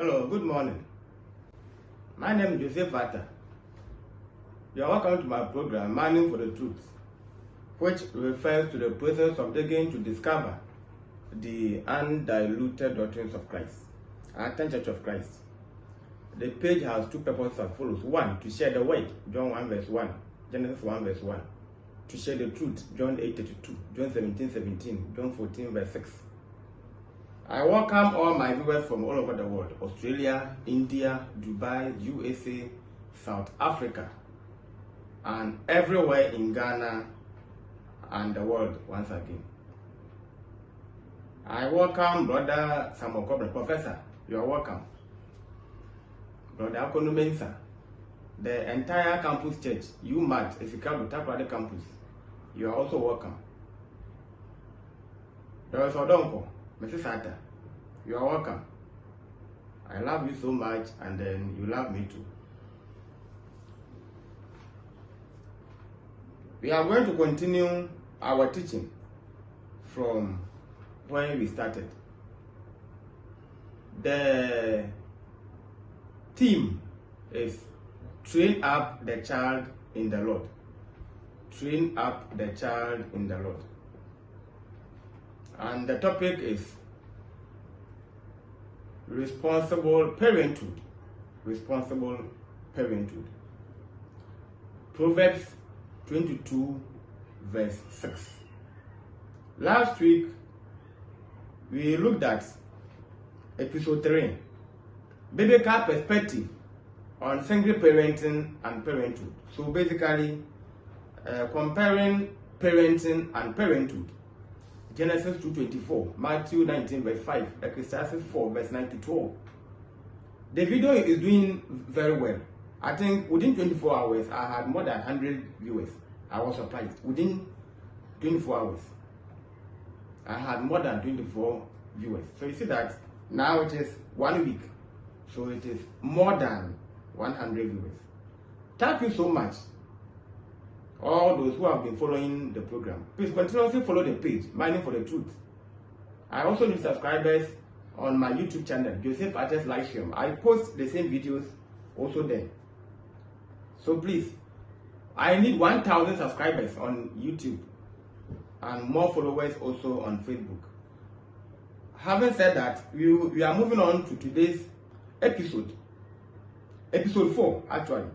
Hello, good morning. My name is Joseph Atta. You are welcome to my program, Mining for the Truth, which refers to the process of digging to discover the undiluted doctrines of Christ, Athens Church of Christ. The page has two purposes as follows. One, to share the word, John 1 verse 1, Genesis 1 verse 1. To share the truth, John 8:32, John 17:17, John 14 verse 6. I welcome all my viewers from all over the world: Australia, India, Dubai, USA, South Africa, and everywhere in Ghana and the world once again. I welcome Brother Samuel Coburn. Professor, you are welcome. Brother Akono Mensa, the entire campus church, UMAT, Esikalu, Taprade campus, you are also welcome. There is Odonko, Mrs. Sata, you are welcome. I love you so much, and then you love me too. We are going to continue our teaching from when we started. The theme is train up the child in the Lord. Train up the child in the Lord. And the topic is responsible parenthood. Responsible parenthood. Proverbs 22 verse 6. Last week we looked at episode 3, biblical perspective on single parenting and parenthood. So basically comparing parenting and parenthood. Genesis 2:24, Matthew 19 verse 5, Ecclesiastes 4 verse 9 to 12. The video is doing very well. I think within 24 hours I had more than 100 viewers. I was surprised. Within 24 hours I had more than 24 viewers. So you see that now it is 1 week. So it is more than 100 viewers. Thank you so much, all those who have been following the program. Please continuously follow the page, Mining for the Truth. I also need subscribers on my YouTube channel, Joseph Atta's Livestream. I post the same videos also there. So please, I need 1,000 subscribers on YouTube and more followers also on Facebook. Having said that, we are moving on to today's episode 4 actually,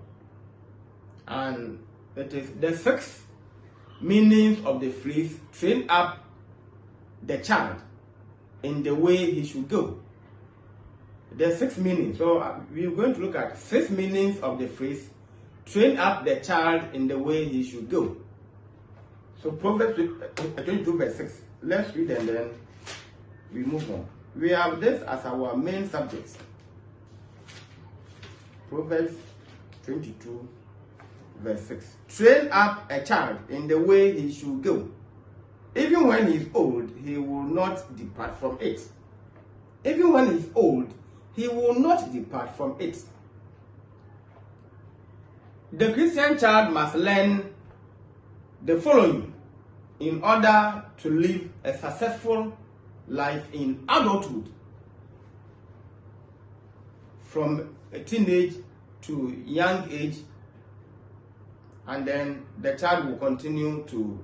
and it is the 6 meanings of the phrase train up the child in the way he should go. The 6 meanings. So we are going to look at 6 meanings of the phrase train up the child in the way he should go. So Proverbs 22 verse 6. Let's read and then we move on. We have this as our main subject. Proverbs 22 verse 6. Train up a child in the way he should go. Even when he is old, he will not depart from it. Even when he is old, he will not depart from it. The Christian child must learn the following in order to live a successful life in adulthood, from a teenage to young age, and then the child will continue to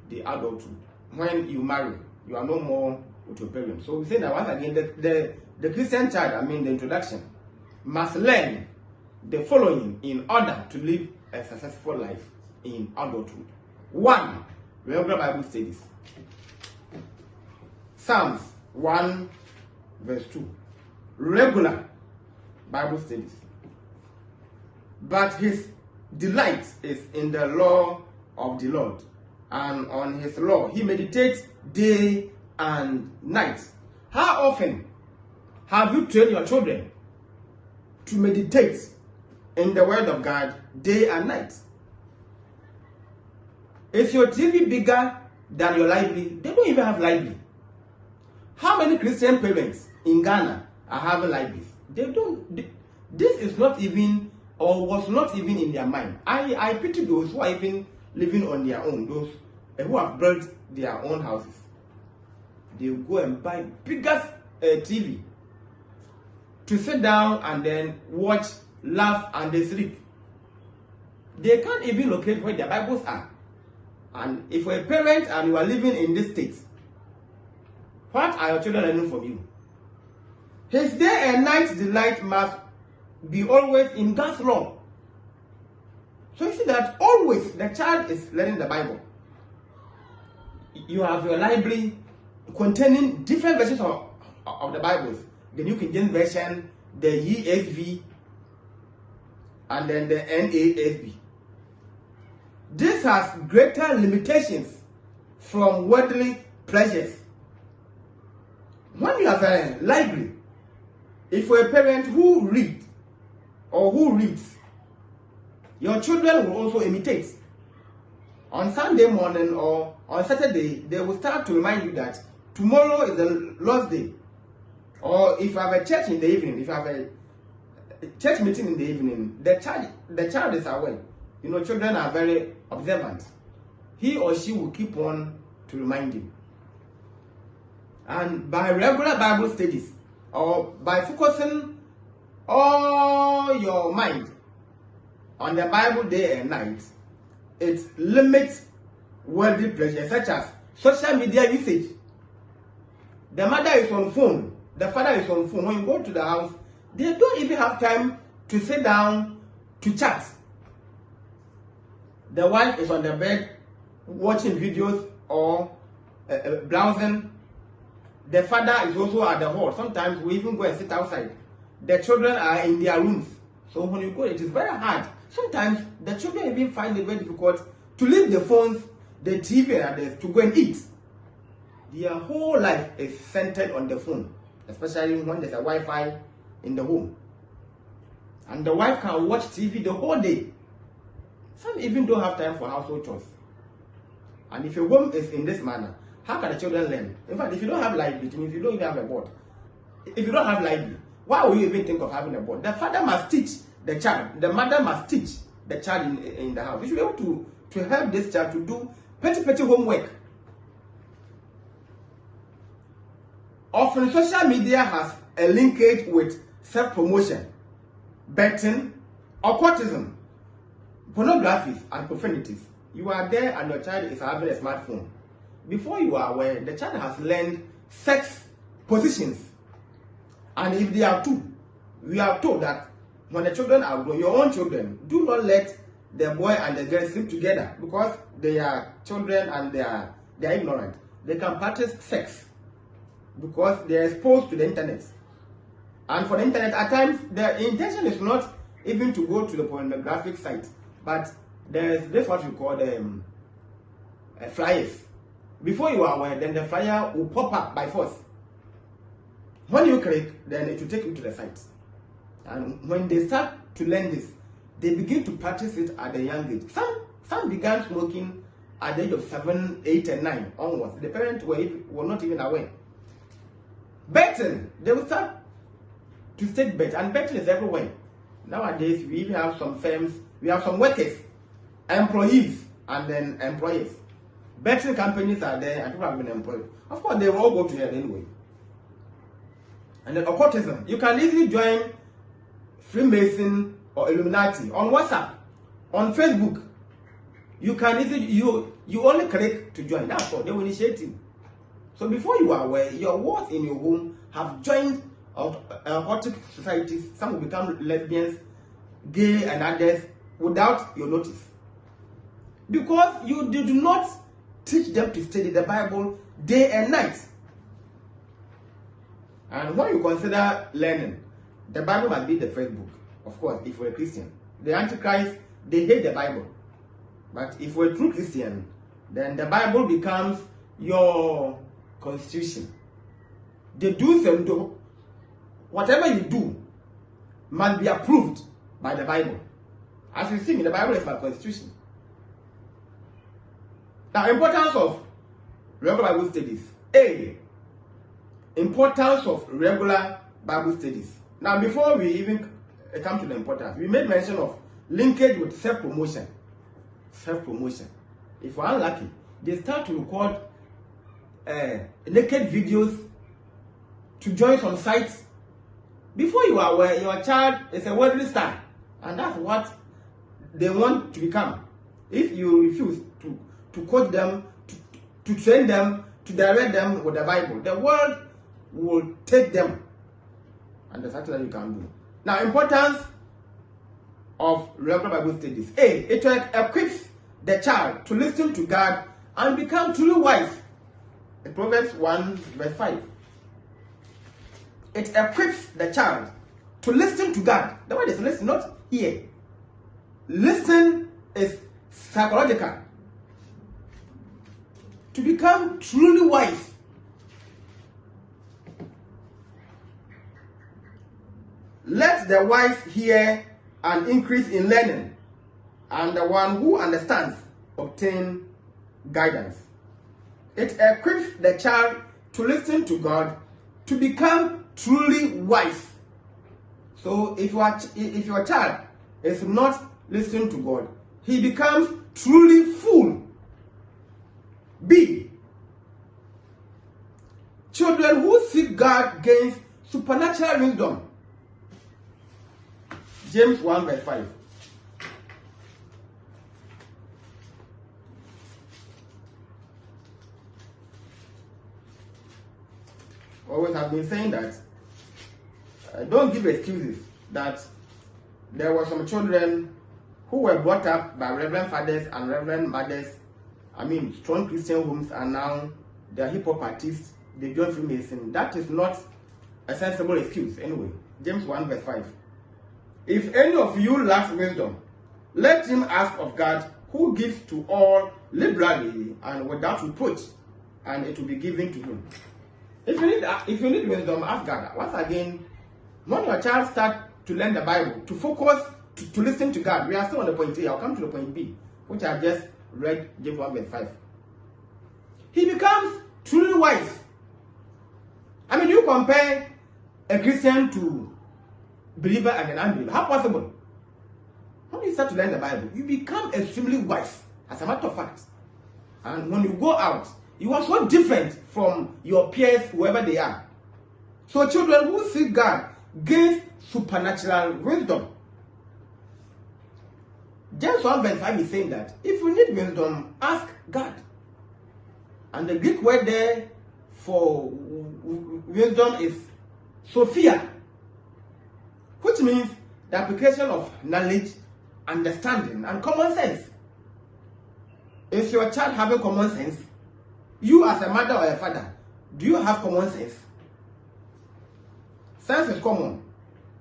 the adulthood. When you marry, you are no more with your parents. So we say that once again, the Christian child, the introduction, must learn the following in order to live a successful life in adulthood. 1, regular Bible studies. Psalms 1 verse 2. Regular Bible studies. But his delight is in the law of the Lord, and on his law he meditates day and night. How often have you trained your children to meditate in the word of God day and night? Is your TV bigger than your library? They don't even have library. How many Christian parents in Ghana are having libraries? They don't. This is not even, or was not even in their mind. I pity those who are even living on their own, those who have built their own houses. They go and buy bigger TV to sit down and then watch, laugh, and they sleep. They can't even locate where their Bibles are. And if you're a parent and you are living in this state, what are your children learning from you? His day and night delight must be always in God's law. So you see that always the child is learning the Bible. You have your library containing different versions of the Bibles. The New King James Version, the ESV, and then the NASB. This has greater limitations from worldly pleasures. When you have a library, if you're a parent who reads, your children will also imitate. On Sunday morning or on Saturday, they will start to remind you that tomorrow is the Lord's Day. Or if you have a church in the evening, if you have a church meeting in the evening, the child is aware. You know, children are very observant. He or she will keep on to remind him. And by regular Bible studies, or by focusing all your mind on the Bible day and night, it limits worldly pleasure such as social media usage. The mother is on phone, the father is on phone. When you go to the house, they don't even have time to sit down to chat. The wife is on the bed watching videos or browsing. The father is also at the hall. Sometimes we even go and sit outside. The children are in their rooms. So when you go, it is very hard. Sometimes the children even find it very difficult to leave the phones, the TV, and others to go and eat. Their whole life is centered on the phone, especially when there's a Wi-Fi in the home. And the wife can watch TV the whole day. Some even don't have time for household chores. And if your home is in this manner, how can the children learn? In fact, if you don't have library, it means you don't even have a board. If you don't have library, why will you even think of having a board? The father must teach the child. The mother must teach the child in the house. You should be able to help this child to do petty homework. Often social media has a linkage with self-promotion, betting, occultism, pornography, and profanities. You are there and your child is having a smartphone. Before you are aware, the child has learned sex positions. And if they are two, we are told that when the children are grown, your own children, do not let the boy and the girl sleep together because they are children and they are ignorant. They can practice sex because they are exposed to the internet. And for the internet, at times, the intention is not even to go to the pornographic site, but there is this what we call the flyers. Before you are aware, then the flyer will pop up by force. When you click, then it will take you to the site. And when they start to learn this, they begin to practice it at a young age. Some began smoking at the age of 7, 8, and 9 onwards. The parents were not even aware. Betting, they will start to stake bet, and betting is everywhere. Nowadays, we even have some firms, we have some workers, employees, and then employers. Betting companies are there, and people have been employed. Of course, they will all go to hell anyway. And then occultism, you can easily join Freemason or Illuminati on WhatsApp, on Facebook. You can easily, you only click to join. That's all. They will initiate you. So before you are aware, your walls in your home have joined occultic societies. Some will become lesbians, gay, and others without your notice. Because you did not teach them to study the Bible day and night. And when you consider learning, the Bible must be the first book. Of course, if you're a Christian. The Antichrist, they hate the Bible. But if you're a true Christian, then the Bible becomes your constitution. The do's and don'ts, whatever you do, must be approved by the Bible. As you see, the Bible is my constitution. Now, importance of regular Bible studies. A, importance of regular Bible studies. Now, before we even come to the importance, we made mention of linkage with self-promotion. Self-promotion. If we're unlucky, they start to record naked videos to join some sites Before you are aware, your child is a worldly star, and that's what they want to become. If you refuse to coach them, to train them, to direct them with the Bible, the world will take them. And that's actually what you can do. Now, importance of regular Bible studies. A, it equips the child to listen to God and become truly wise. In Proverbs 1 verse 5. It equips the child to listen to God. The word is listen, not hear. Listen is psychological. To become truly wise. Let the wise hear and increase in learning, and the one who understands obtain guidance. It equips the child to listen to God, to become truly wise. So if your child is not listening to God, he becomes truly fool. B, children who seek God gain supernatural wisdom. James 1 verse 5. Always have been saying that don't give excuses that there were some children who were brought up by reverend fathers and reverend mothers, strong Christian homes, and now they are hip hop artists, they join Freemason. That is not a sensible excuse anyway. James 1 verse 5. If any of you lacks wisdom, let him ask of God, who gives to all liberally and without reproach, and it will be given to him. If you need wisdom, ask God. Once again, when your child starts to learn the Bible, to focus, to listen to God, we are still on the point A. I'll come to the point B, which I just read, James 1 verse 5. He becomes truly wise. You compare a Christian to believer and an unbeliever. How possible? When you start to learn the Bible, you become extremely wise, as a matter of fact. And when you go out, you are so different from your peers, whoever they are. So children who seek God gain supernatural wisdom. James 1 verse 5 is saying that if you need wisdom, ask God. And the Greek word there for wisdom is Sophia, which means the application of knowledge, understanding, and common sense. Is your child having common sense? You as a mother or a father, do you have common sense? Sense is common,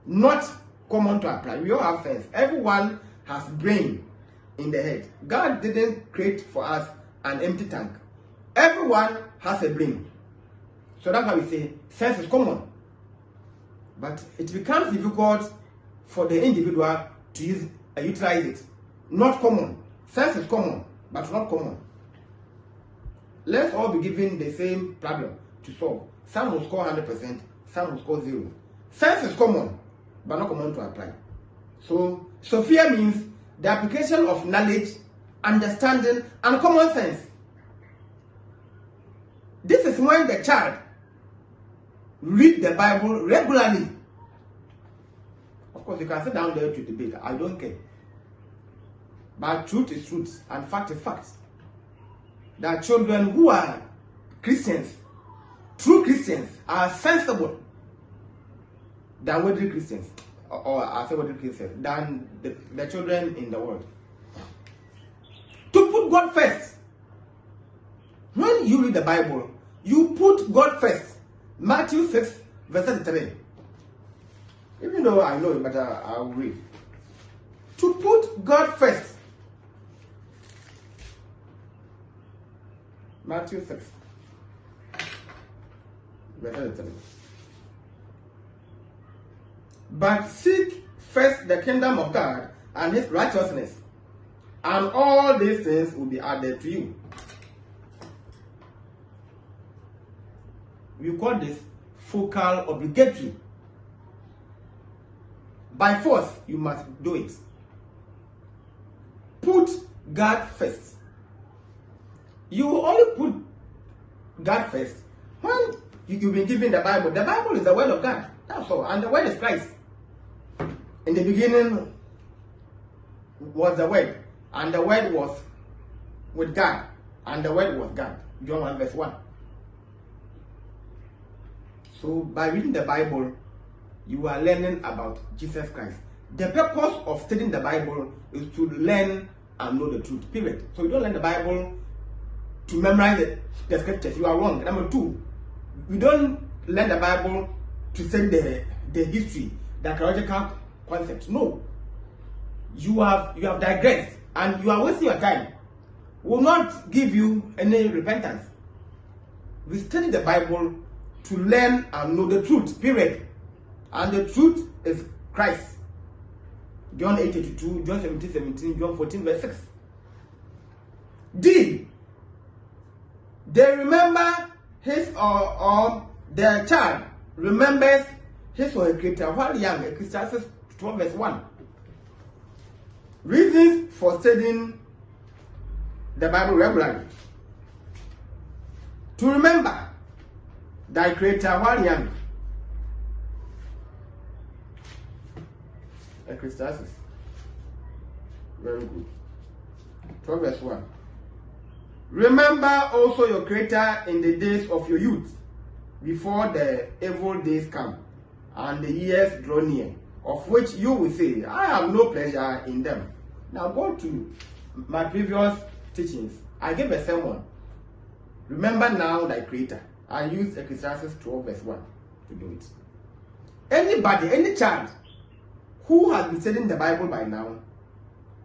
not common to apply. We all have sense. Everyone has brain in the head. God didn't create for us an empty tank. Everyone has a brain. So that's why we say sense is common. But it becomes difficult for the individual to utilize it. Not common. Sense is common, but not common. Let's all be given the same problem to solve. Some will score 100%, some will score 0. Sense is common, but not common to apply. So, Sophia means the application of knowledge, understanding, and common sense. This is when the child read the Bible regularly. Of course, you can sit down there to debate. I don't care. But truth is truth, and fact is fact. That children who are Christians, true Christians, are sensible than worldly Christians, or I say worldly Christians, than the children in the world. To put God first. When you read the Bible, you put God first. Matthew 6, verse 33. Even though I know it, but I will read. To put God first. Matthew 6, verse 33. But seek first the kingdom of God and his righteousness, and all these things will be added to you. We call this focal obligatory. By force, you must do it. Put God first. You will only put God first when you've been given the Bible. The Bible is the word of God. That's all. And the word is Christ. In the beginning was the word, and the word was with God, and the word was God. John 1 verse 1. So by reading the Bible, you are learning about Jesus Christ. The purpose of studying the Bible is to learn and know the truth, period. So you don't learn the Bible to memorize the scriptures. You are wrong. Number two, you don't learn the Bible to study the history, the archaeological concepts. No. You have digressed and you are wasting your time. Will not give you any repentance. We study the Bible to learn and know the truth, period. And the truth is Christ. John 8:82, John 17:17, John 14 verse 6. D. They remember his or the child remembers his or her creator while young. Ecclesiastes 12 verse 1. Reasons for studying the Bible regularly. To remember thy creator while young. Ecclesiastes. Very good. 12 verse 1. Remember also your creator in the days of your youth, before the evil days come, and the years draw near, of which you will say, I have no pleasure in them. Now go to my previous teachings. I gave a sermon. Remember now thy creator. I used Ecclesiastes 12 verse 1 to do it. Anybody, any child who has been studying the Bible by now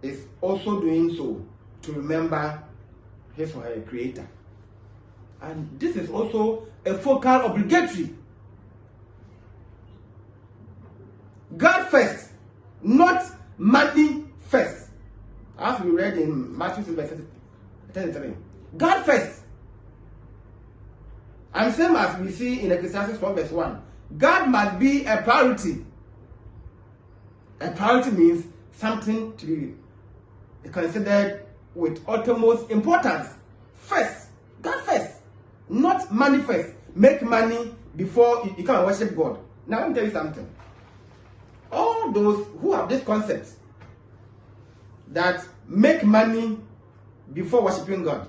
is also doing so to remember his or her creator. And this is also a focal obligatory. God first, not money first. As we read in Matthew 6 verse 33. God first. And same as we see in Ecclesiastes 12 verse 1. God must be a priority. A priority means something to be considered with utmost importance. First. God first. Not money first. Make money before you can worship God. Now let me tell you something. All those who have this concept that make money before worshiping God,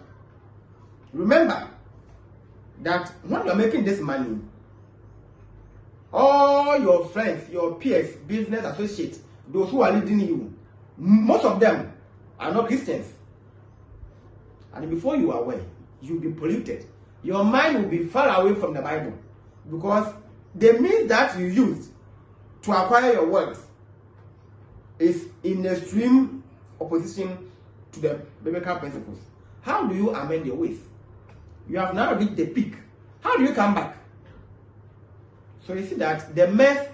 remember that when you are making this money, all your friends, your peers, business associates, those who are leading you, most of them are not Christians. And before you are aware, you'll be polluted. Your mind will be far away from the Bible, because the means that you use to acquire your wealth is in extreme opposition to the biblical principles. How do you amend your ways? You have now reached the peak. How do you come back? So you see that the mess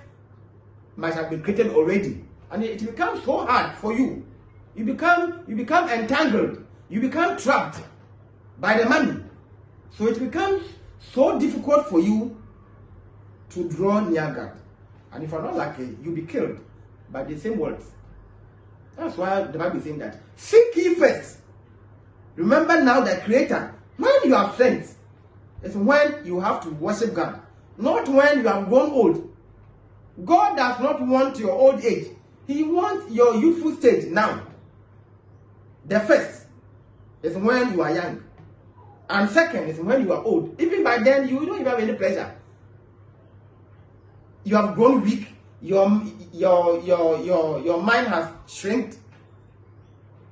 might have been created already, and it becomes so hard for you. You become entangled. You become trapped by the money. So it becomes so difficult for you to draw near God. And if you're not lucky, you'll be killed by the same words. That's why the Bible is saying that. Seek ye first. Remember now the Creator. When you are friends, it's when you have to worship God. Not when you have grown old. God does not want your old age. He wants your youthful stage now. The first is when you are young. And second is when you are old. Even by then, you don't even have any pleasure. You have grown weak. Your mind has shrinked.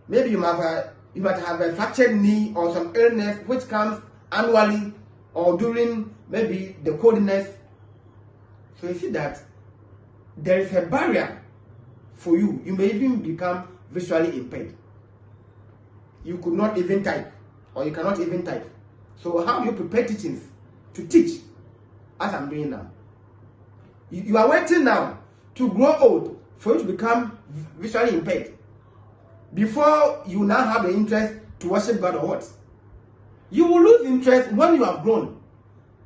Maybe you might have a fractured knee or some illness which comes annually or during maybe the coldness. So you see that there is a barrier for you. You may even become visually impaired. You could not even type, or you cannot even type. So how do you prepare teachings to teach as I'm doing now? You are waiting now to grow old for you to become visually impaired before you now have the interest to worship God or what? You will lose interest when you have grown.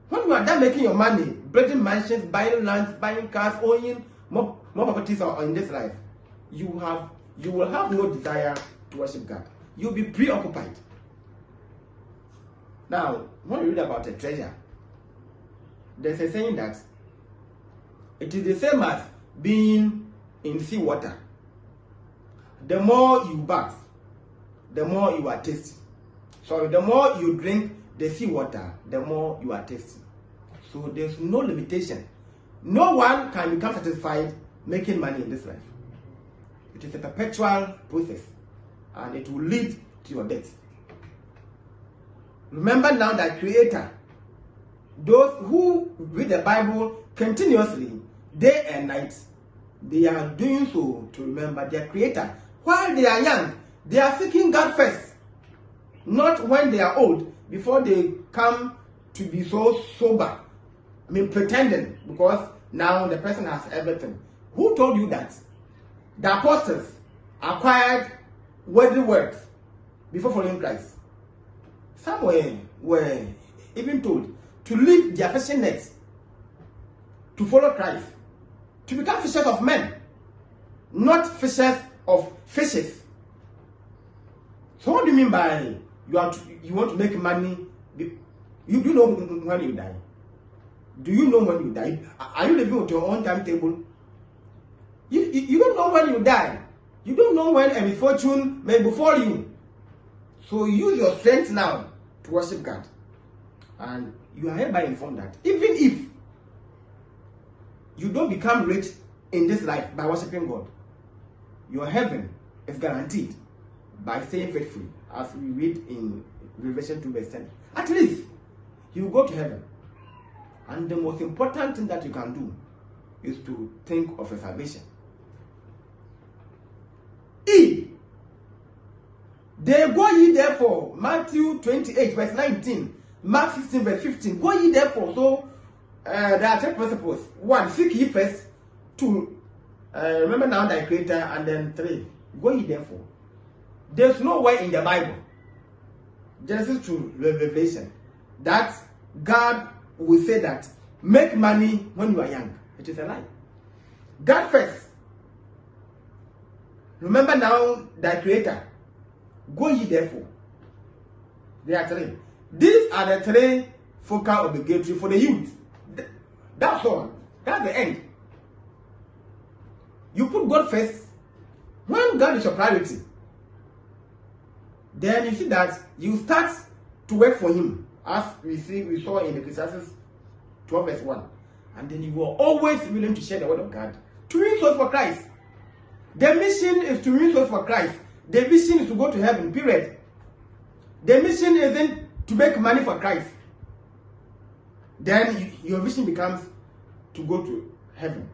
When you are done making your money, building mansions, buying lands, buying cars, owning more properties in this life, you will have no desire to worship God. You'll be preoccupied. Now, when you read about a treasure, there's a saying that It is the same as being in seawater. The more you bath, the more you are thirsty. So the more you drink the seawater, the more you are thirsty. So there's no limitation. No one can become satisfied making money in this life. It is a perpetual process, and it will lead to your death. Remember now that Creator, those who read the Bible continuously, day and night, they are doing so to remember their Creator. While they are young, they are seeking God first. Not when they are old, before they come to be so sober. I mean, pretending, because now the person has everything. Who told you that? The apostles acquired worldly wealth before following Christ. Some were even told to leave their fishing nets to follow Christ, to become fishers of men, not fishers of fishes. So what do you mean by you want to make money? You do know when you die? Do you know when you die? Are you living with your own timetable? You don't know when you die. You don't know when a misfortune may befall you. So use your strength now to worship God. And you are hereby informed that even if you don't become rich in this life by worshiping God, your heaven is guaranteed by staying faithful, as we read in Revelation 2 verse 10. At least you will go to heaven. And the most important thing that you can do is to think of your salvation. E. They go ye therefore, Matthew 28 verse 19, Mark 16 verse 15. Go ye therefore. So there are 10 principles. 1, seek ye first. 2, remember now thy Creator. And then 3, go ye therefore. There's no way in the Bible, Genesis to Revelation, that God will say that make money when you are young. It is a lie. God first. Remember now thy Creator. Go ye therefore. There are 3. These are the 3 focal obligatory for the youth. That's all. That's the end. You put God first. When God is your priority, then you see that you start to work for Him, as we saw in Ecclesiastes 12 verse 1. And then you are always willing to share the word of God, to win souls for Christ. The mission is to win souls for Christ. The vision is to go to heaven, period. The mission isn't to make money for Christ. Then your vision becomes to go to heaven.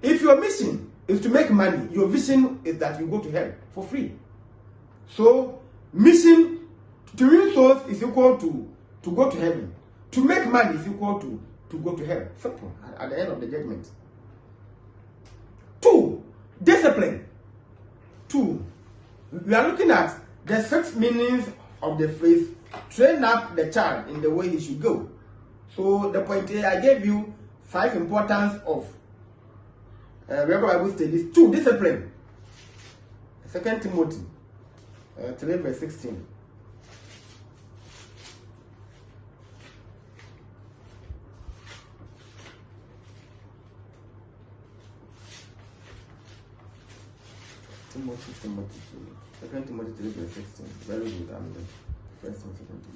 If your mission is to make money, your vision is that you go to hell for free. So, mission to win souls is equal to go to heaven. To make money is equal to go to hell. Simple. At the end of the judgment. 2, discipline. 2, we are looking at the 6 meanings of the phrase, train up the child in the way he should go. So the point here, I gave you 5 importance of regular Bible studies. 2, discipline. 2 Timothy 3 verse 16. Timothy 2. 2 Timothy 3 verse 16. Very good. I'm the first and 2 Timothy.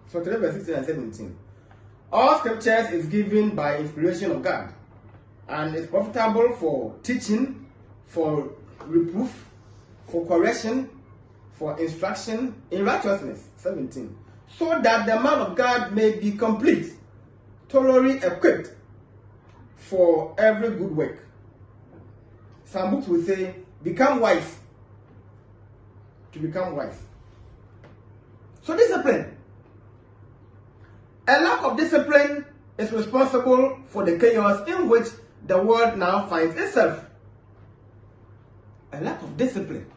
So 3 verse 16 and 17. All scriptures is given by inspiration of God and is profitable for teaching, for reproof, for correction, for instruction in righteousness. 17. So that the man of God may be complete, thoroughly equipped for every good work. Some books will say, become wise. To become wise. So discipline. A lack of discipline is responsible for the chaos in which the world now finds itself. A lack of discipline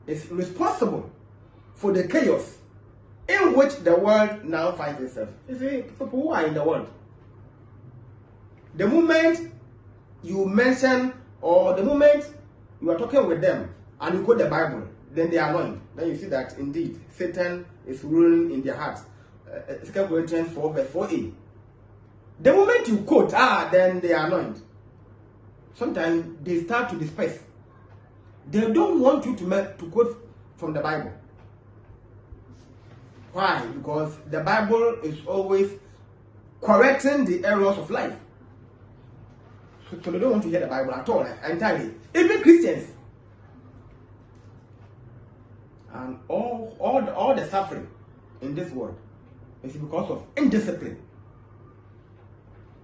is responsible for the chaos in which the world now finds itself. You see, people who are in the world, the moment you mention or the moment you are talking with them and you quote the Bible, then they are anointed. Then you see that indeed Satan is ruling in their hearts. 2 Corinthians 4 verse 4a. The moment you quote, then they are anointed. Sometimes they start to disperse. They don't want you to quote from the Bible. Why? Because the Bible is always correcting the errors of life. So they don't want to hear the Bible at all, entirely. Even Christians. And all the suffering in this world is because of indiscipline.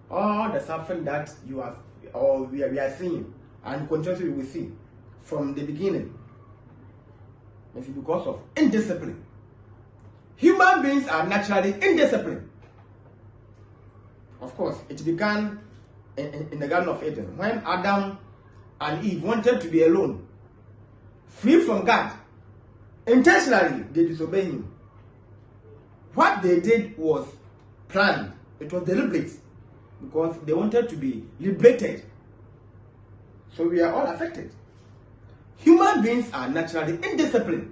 All the suffering that you have, or we are seeing, and continuously we will see from the beginning, is because of indiscipline. Human beings are naturally indisciplined. Of course, it began in the Garden of Eden when Adam and Eve wanted to be alone, free from God. Intentionally, they disobeyed him. What they did was planned. It was deliberate because they wanted to be liberated. So we are all affected. Human beings are naturally indisciplined.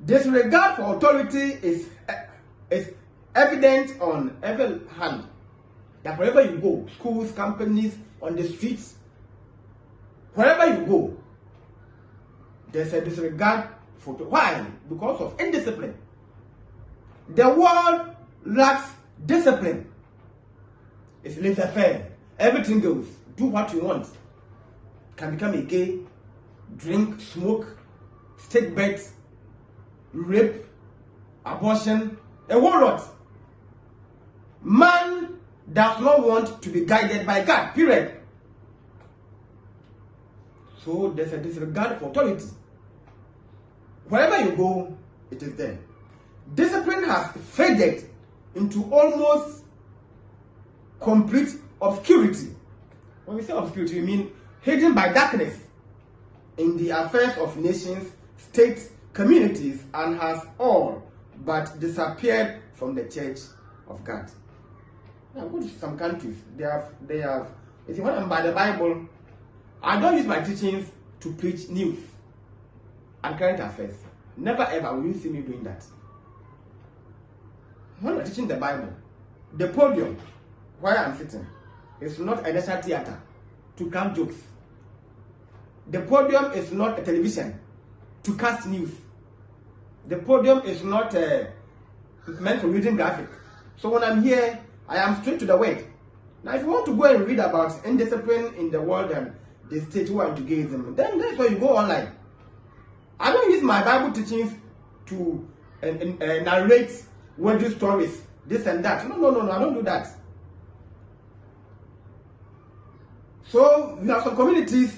Disregard for authority is evident on every hand. That wherever you go, schools, companies, on the streets, wherever you go, there's a disregard for why? Because of indiscipline. The world lacks discipline. It's laissez-faire. Everything goes. Do what you want. Can become a gay, drink, smoke, take bets, rape, abortion, a whole lot. Man does not want to be guided by God, period. So there's a disregard for authority. Wherever you go, it is there. Discipline has faded into almost complete obscurity. When we say obscurity, we mean hidden by darkness in the affairs of nations, states, communities, and has all but disappeared from the church of God. Now go to some countries. They have. You see, when I'm by the Bible, I don't use my teachings to preach news and current affairs. Never ever will you see me doing that. When I'm teaching the Bible, the podium where I'm sitting is not a national theater to crack jokes. The podium is not a television to cast news. The podium is not meant for reading graphic. So when I'm here, I am straight to the word. Now, if you want to go and read about indiscipline in the world and the state who are into gayism, then that's why you go online. I don't use my Bible teachings to narrate worldly stories, this and that. No, I don't do that. So we have some communities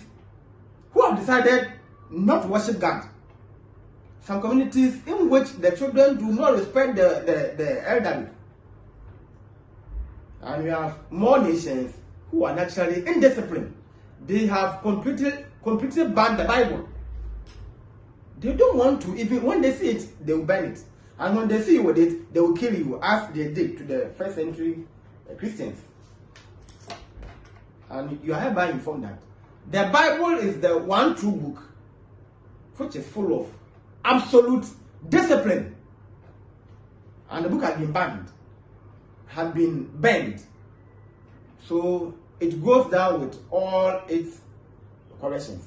who have decided not to worship God. Some communities in which the children do not respect the elderly. And we have more nations who are naturally indisciplined. They have completely banned the Bible. They don't want to, even when they see it, they will burn it. And when they see you with it, they will kill you, as they did to the first century Christians. And you are hereby informed that the Bible is the one true book which is full of absolute discipline. And the book has been banned, has been banned. So it goes down with all its corrections.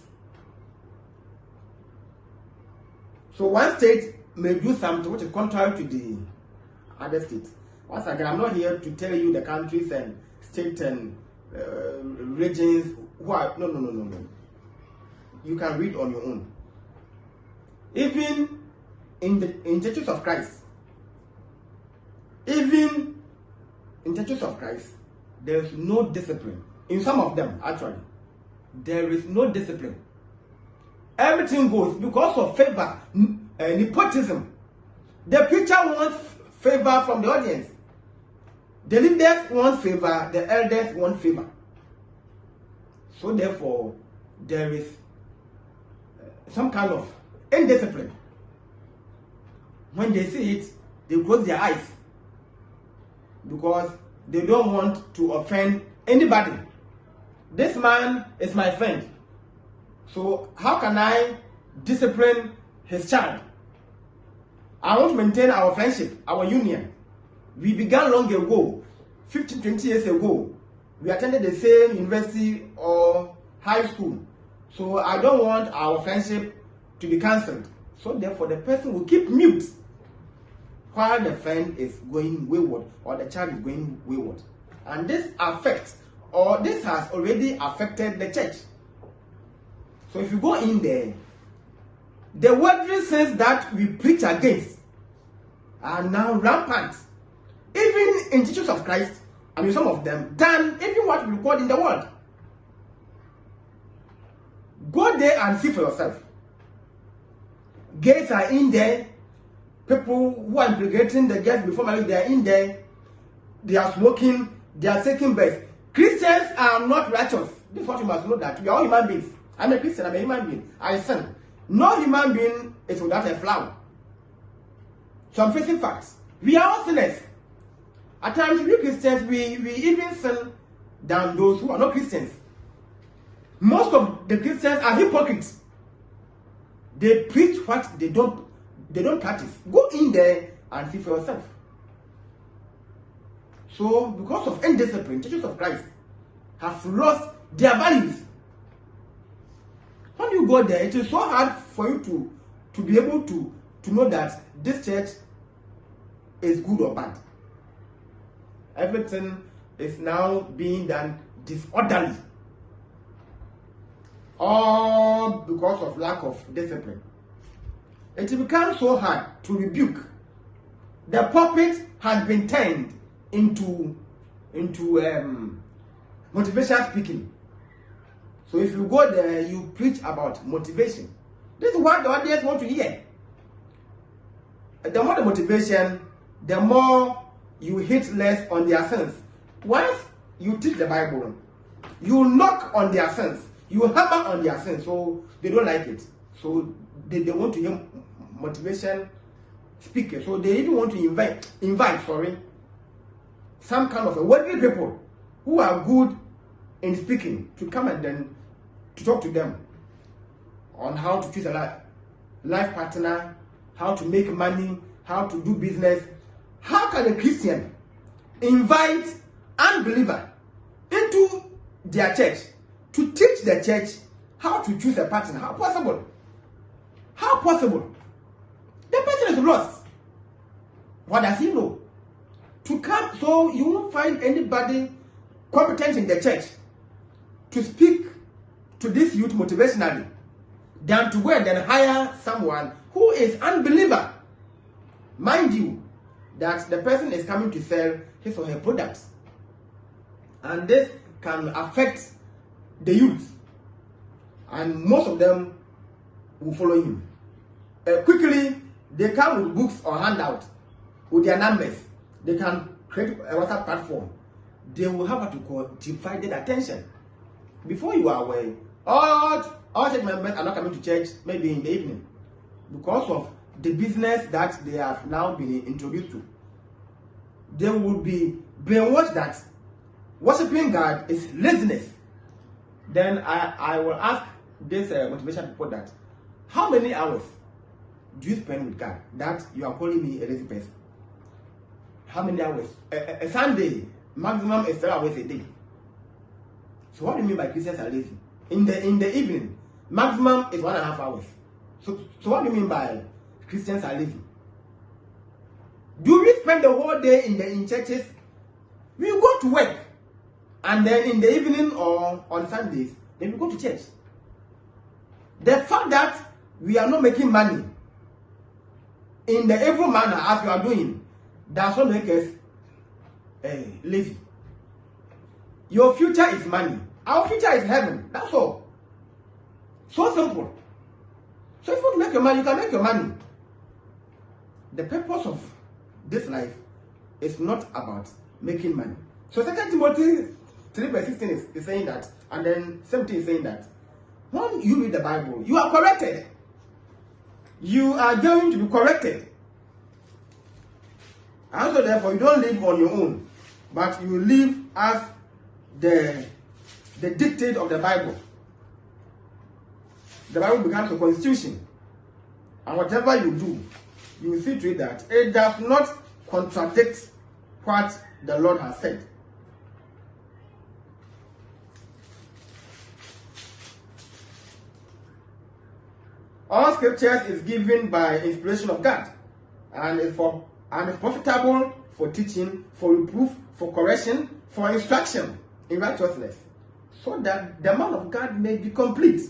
So one state may do something which is contrary to the other state. Once again, I'm not here to tell you the countries and states and regions who are no. You can read on your own. Even in churches of Christ, there is no discipline. In some of them, actually, there is no discipline. Everything goes because of favor, nepotism. The preacher wants favor from the audience. The leaders want favor, the elders want favor. So therefore, there is some kind of indiscipline. When they see it, they close their eyes because they don't want to offend anybody. This man is my friend. So how can I discipline his child. I want to maintain our friendship, our union. We began long ago, 15, 20 years ago. We attended the same university or high school. So I don't want our friendship to be cancelled. So therefore, the person will keep mute while the friend is going wayward or the child is going wayward. And this affects, or this has already affected the church. So if you go in there, the worldly sins that we preach against are now rampant. Even in teachers of Christ, I mean some of them, than even what we record in the world. Go there and see for yourself. Gays are in there. People who are impregnating the girls before marriage, they are in there. They are smoking. They are taking birth. Christians are not righteous. This is what you must know, that we are all human beings. I'm a Christian. I'm a human being. I sin. No human being is without a flaw. So I'm facing facts. We are all sinners. At times, we Christians, we even sin than those who are not Christians. Most of the Christians are hypocrites. They preach what they don't practice. Go in there and see for yourself. So, because of indiscipline, churches of Christ have lost their values. When you go there, it is so hard for you to be able to know that this church is good or bad. Everything is now being done disorderly. All because of lack of discipline. It becomes so hard to rebuke. The pulpit has been turned into motivational speaking. So if you go there, you preach about motivation. This is what the audience want to hear. The more the motivation, the more you hit less on their sins. Once you teach the Bible, you knock on their sins. You hammer on their sins, so they don't like it. So they want to hear motivation speaker. So they even want to invite some kind of a worldly people who are good in speaking to come and then to talk to them on how to choose a life partner, how to make money, how to do business. How can a Christian invite unbeliever into their church to teach the church how to choose a partner? How possible? How possible? The person is lost. What does he know? To come, so you won't find anybody competent in the church to speak to this youth motivationally than to go and then hire someone who is unbeliever. Mind you, that the person is coming to sell his or her products. And this can affect the youth. And most of them will follow him. Quickly, they come with books or handouts with their numbers. They can create a WhatsApp platform. They will have what you call divided attention. Before you are aware, all church members are not coming to church maybe in the evening because of the business that they have now been introduced to. They will be brainwashed that worshiping God is laziness. Then I will ask this motivation people that, how many hours do you spend with God that you are calling me a lazy person? How many hours? A Sunday, maximum is 3 hours a day. So what do you mean by Christians are lazy? In the evening, maximum is 1.5 hours. So what do you mean by Christians are lazy? Do we spend the whole day in churches? We go to work, and then in the evening or on Sundays, then we go to church. The fact that we are not making money in the evil manner as we are doing, does not make us lazy. Your future is money. Our future is heaven. That's all. So simple. So if you want to make your money, you can make your money. The purpose of this life is not about making money. So 2 Timothy 3 verse 16 is saying that, and then 17 is saying that when you read the Bible, you are corrected. You are going to be corrected. And so therefore, you don't live on your own, but you live as the dictate of the Bible. the Bible becomes a constitution. And whatever you do, you see to it that it does not contradict what the Lord has said. All scriptures is given by inspiration of God and is profitable for teaching, for reproof, for correction, for instruction in righteousness, so that the man of God may be complete,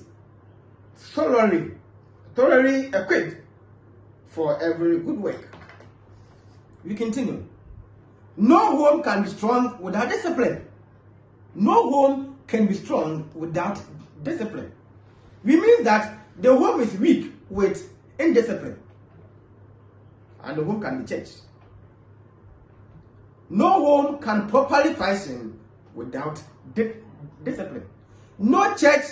thoroughly equipped for every good work. We continue. No home can be strong without discipline. No home can be strong without discipline. We mean that the home is weak with indiscipline, and the home can be church. No home can properly function without discipline. No church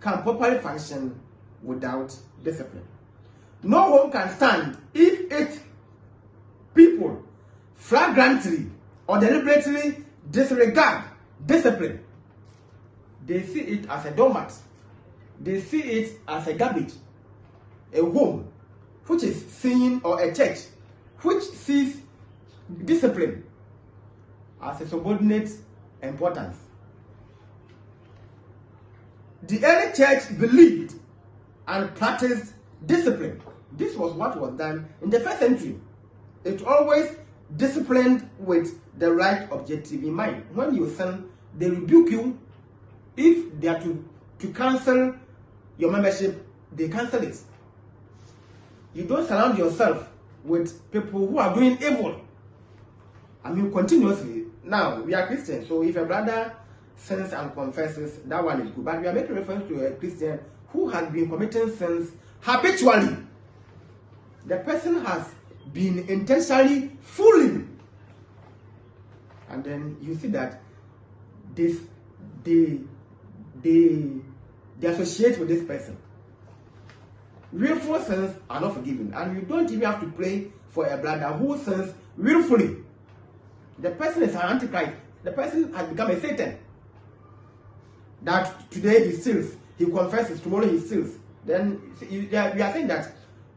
can properly function without discipline. No home can stand if its people flagrantly or deliberately disregard discipline. They see it as a doormat. They see it as a garbage. A home which is seen, or a church which sees discipline as a subordinate importance. The early church believed and practiced discipline. This was what was done in the first century. It always disciplined with the right objective in mind. When you sin, they rebuke you. If they are to cancel your membership, they cancel it. You don't surround yourself with people who are doing evil. I mean, continuously. Now, we are Christians, so if a brother sins and confesses, that one is good. But we are making reference to a Christian who has been committing sins habitually. The person has been intentionally fooling. And then you see that they associate with this person. Willful sins are not forgiven, and you don't even have to pray for a brother who sins willfully. The person is an antichrist. The person has become a Satan. That today he steals, he confesses, tomorrow he steals. Then we are saying that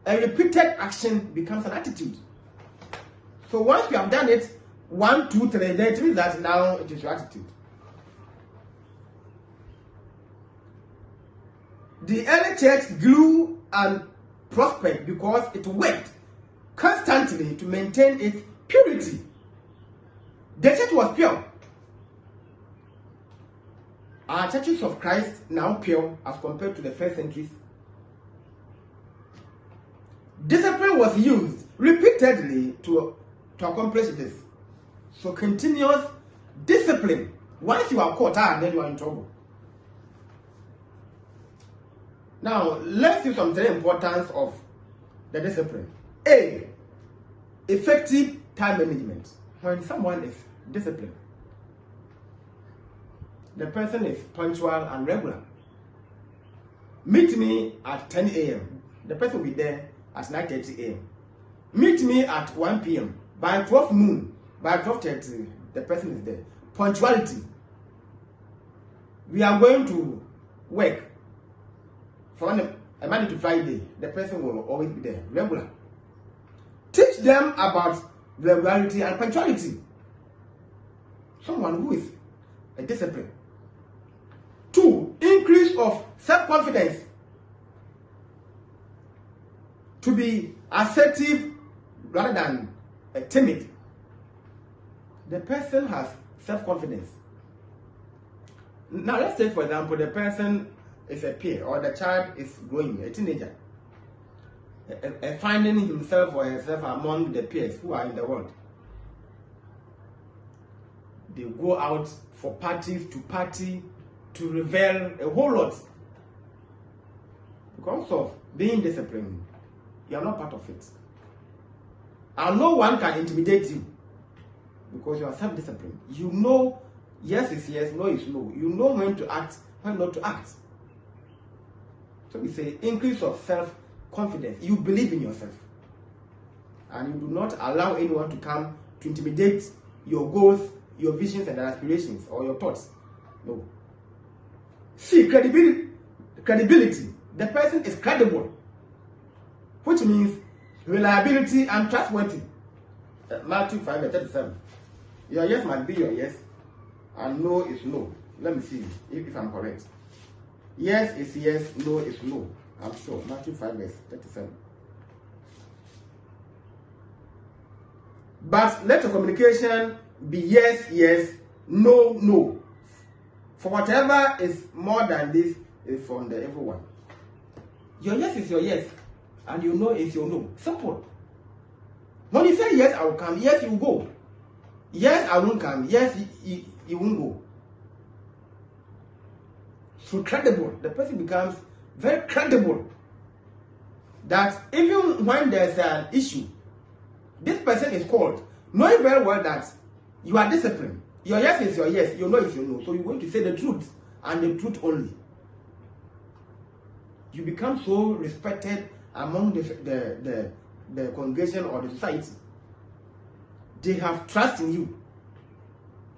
a repeated action becomes an attitude. So once you have done it 1, 2, 3, then it means that now it is your attitude. The early church grew and prospered because it worked constantly to maintain its purity. The church was pure. Are churches of Christ now pure as compared to the first centuries? Discipline was used repeatedly to accomplish this. So continuous discipline. Once you are caught out, then you are in trouble. Now, let's see some very importance of the discipline. A, effective time management. When someone is disciplined, the person is punctual and regular. Meet me at 10 a.m. The person will be there at 9:30 a.m. Meet me at 1 p.m. By 12 noon, by 12:30, the person is there. Punctuality. We are going to work from a Monday to Friday. The person will always be there, regular. Teach them about regularity and punctuality. Someone who is a discipline. 2, increase of self-confidence. To be assertive rather than timid. The person has self-confidence. Now let's take, for example, the person is a peer, or the child is growing, a teenager, finding himself or herself among the peers who are in the world. They go out for parties, to party, to revel a whole lot. Because of being disciplined, you are not part of it. And no one can intimidate you because you are self-disciplined. You know yes is yes, no is no. You know when to act, when not to act. So we say increase of self-confidence. You believe in yourself. And you do not allow anyone to come to intimidate your goals, your visions and aspirations, or your thoughts. No. C, credibility. the person is credible, which means reliability and trustworthy. Matthew 5:37. Your yes must be your yes, and no is no. Let me see if I'm correct. Yes is yes, no is no. I'm sure. Matthew 5:37. But let your communication be yes, yes, no, no. For whatever is more than this is from the evil one. Your yes is your yes, and your no is your no. Simple. When you say yes, I will come, yes, you will go. Yes, I won't come, yes, you won't go. So credible, the person becomes very credible. That even when there's an issue, this person is called, knowing very well that you are disciplined. Your yes is your yes, your no is your no. So you're going to say the truth and the truth only. You become so respected among the congregation or the society. They have trust in you.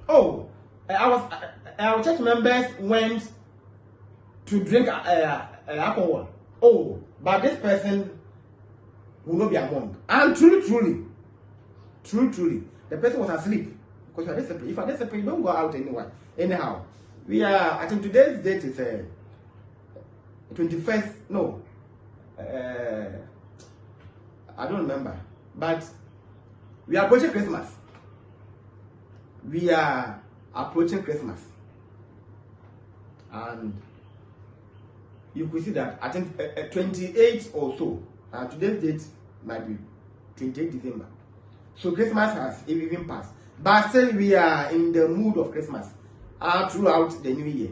Oh, our church members went to drink alcohol. Oh, but this person will not be among. And truly, the person was asleep. Because you are disciplined. If you are disciplined, you don't go out anywhere. Anyhow, we are, I think today's date is 21st, no. I don't remember. But we are approaching Christmas. We are approaching Christmas. And you could see that I think 28 or so. Today's date might be 28 December. So Christmas has even passed. But still we are in the mood of Christmas throughout the new year.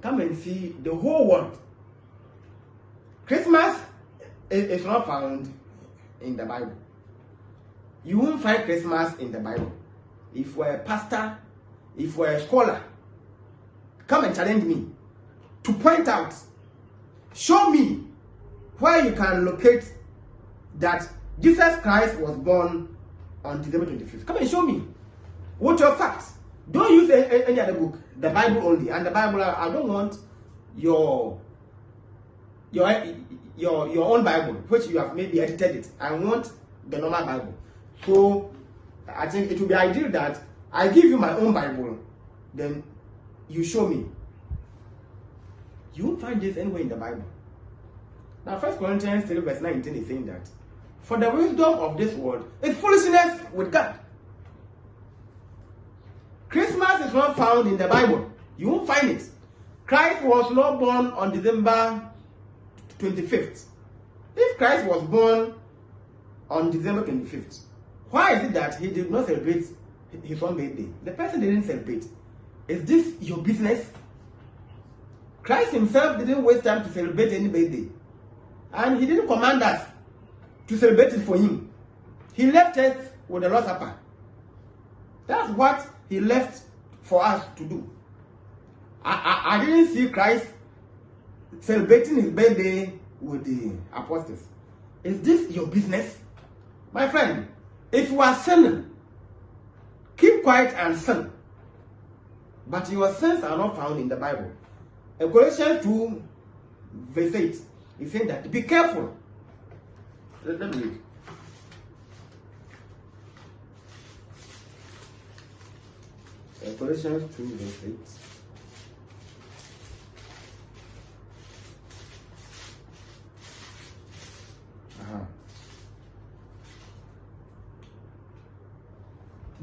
Come and see the whole world. Christmas is not found in the Bible. You won't find Christmas in the Bible. If you're a pastor, if you're a scholar, come and challenge me to point out, show me where you can locate that Jesus Christ was born on December 25th. Come and show me with your facts. Don't use any other book, the Bible only. And the Bible, I don't want your own Bible, which you have maybe edited it. I want the normal Bible. So I think it will be ideal that I give you my own Bible, then you show me. You won't find this anywhere in the Bible. Now 1 Corinthians 3:19 is saying that, for the wisdom of this world is foolishness with God. Christmas is not found in the Bible. You won't find it. Christ was not born on December 25th. If Christ was born on December 25th, why is it that he did not celebrate his own birthday? The person didn't celebrate. Is this your business? Christ himself didn't waste time to celebrate any birthday. And he didn't command us to celebrate it for him. He left us with the Lord's Supper. That's what he left for us to do. I didn't see Christ celebrating his birthday with the apostles. Is this your business? My friend, if you are sinning, keep quiet and sin. But your sins are not found in the Bible. Colossians 2:8 is saying that, be careful. Let me read. Colossians 2:8.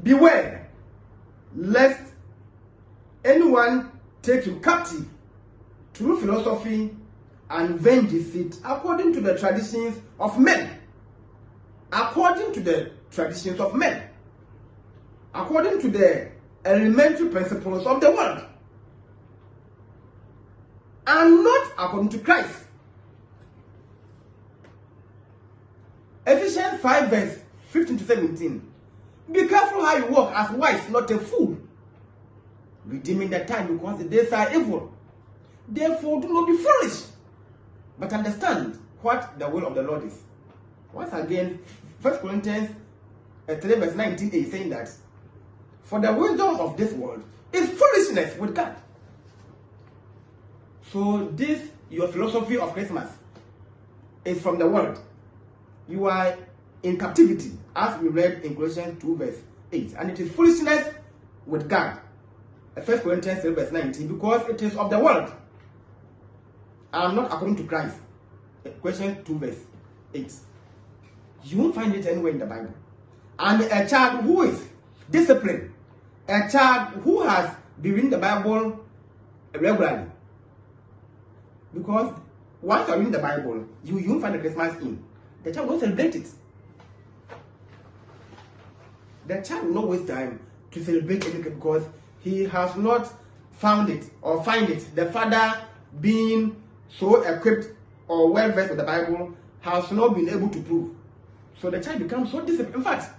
Beware, lest anyone take you captive through philosophy and vain deceit, according to the traditions of men. According to the traditions of men. According to the elementary principles of the world. And not according to Christ. Ephesians 5:15-17. Be careful how you walk as wise, not a fool, redeeming the time because the days are evil. Therefore, do not be foolish, but understand what the will of the Lord is. Once again, 1 Corinthians 3:19 is saying that, for the wisdom of this world is foolishness with God. So this your philosophy of Christmas is from the world, you are in captivity, as we read in Colossians 2 verse 8. And it is foolishness with God. 1 Corinthians 3 verse 19, because it is of the world and not according to Christ. Colossians 2 verse 8. You won't find it anywhere in the Bible. And a child who is disciplined, a child who has been reading the Bible regularly, because once you are reading the Bible, you won't find the Christmas in. The child won't celebrate it. The child will not waste time to celebrate anything because he has not found it or find it. The father, being so equipped or well versed with the Bible, has not been able to prove. So the child becomes so disciplined. In fact,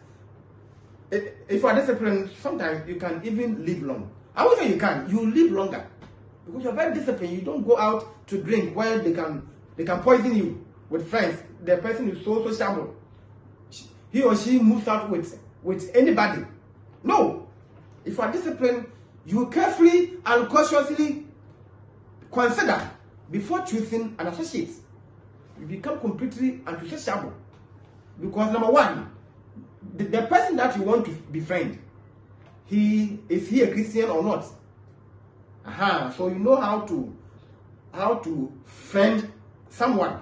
if you are disciplined, sometimes you can even live long. I won't say you can. You live longer because you are very disciplined. You don't go out to drink where they can poison you with friends. The person is so sociable. He or she moves out with anybody. No. If you are disciplined, you carefully and cautiously consider before choosing an associate. You become completely antisociable. Because number one, the person that you want to befriend, is he a Christian or not? So you know how to friend someone.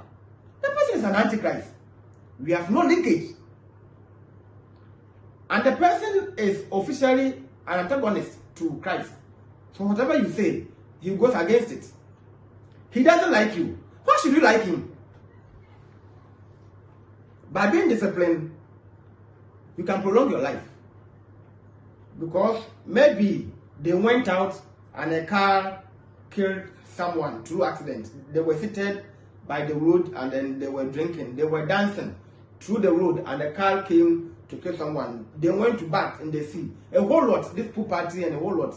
The person is an antichrist. We have no linkage. And the person is officially an antagonist to Christ. So whatever you say, he goes against it. He doesn't like you. Why should you like him? By being disciplined, you can prolong your life. Because maybe they went out and a car killed someone through accident. They were seated by the road and then they were drinking. They were dancing through the road and a car came to kill someone. They went to bath in the sea. A whole lot, this pool party and a whole lot.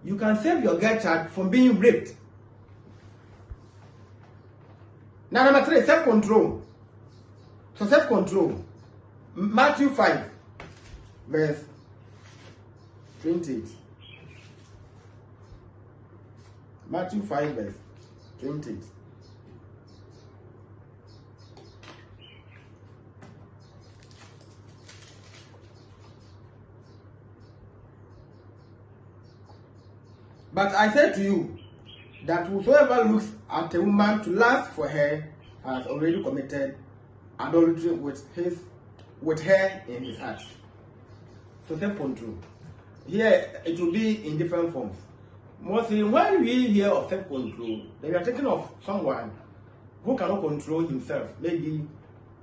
You can save your girl child from being raped. Now number 3, self-control. So self-control. Matthew 5, verse 28. Matthew 5, verse 28. But I say to you that whosoever looks at a woman to lust for her has already committed adultery with her in his heart. So self-control. Here it will be in different forms. Mostly when we hear of self-control, then we are thinking of someone who cannot control himself, maybe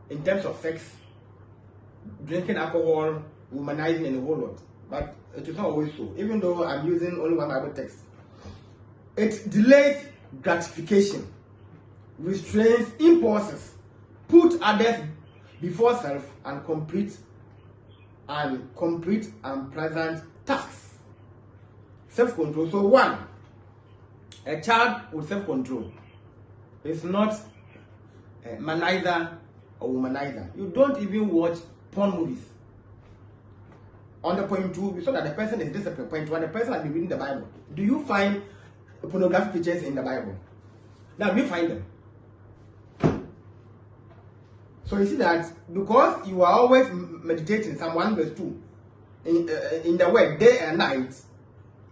in terms of sex, drinking alcohol, womanizing, and a whole lot. But it is not always so, even though I'm using only one Bible text. It delays gratification, restrains impulses, put others before self, and complete and pleasant tasks. Self-control. So 1, a child with self-control is not a manizer or womanizer. You don't even watch porn movies. On the point 2, we saw that the person is disciplined. Point 1, the person has been reading the Bible. Do you find pornographic pictures in the Bible? Now we find them. So you see that because you are always meditating, Psalm 1 verse 2, in the word day and night,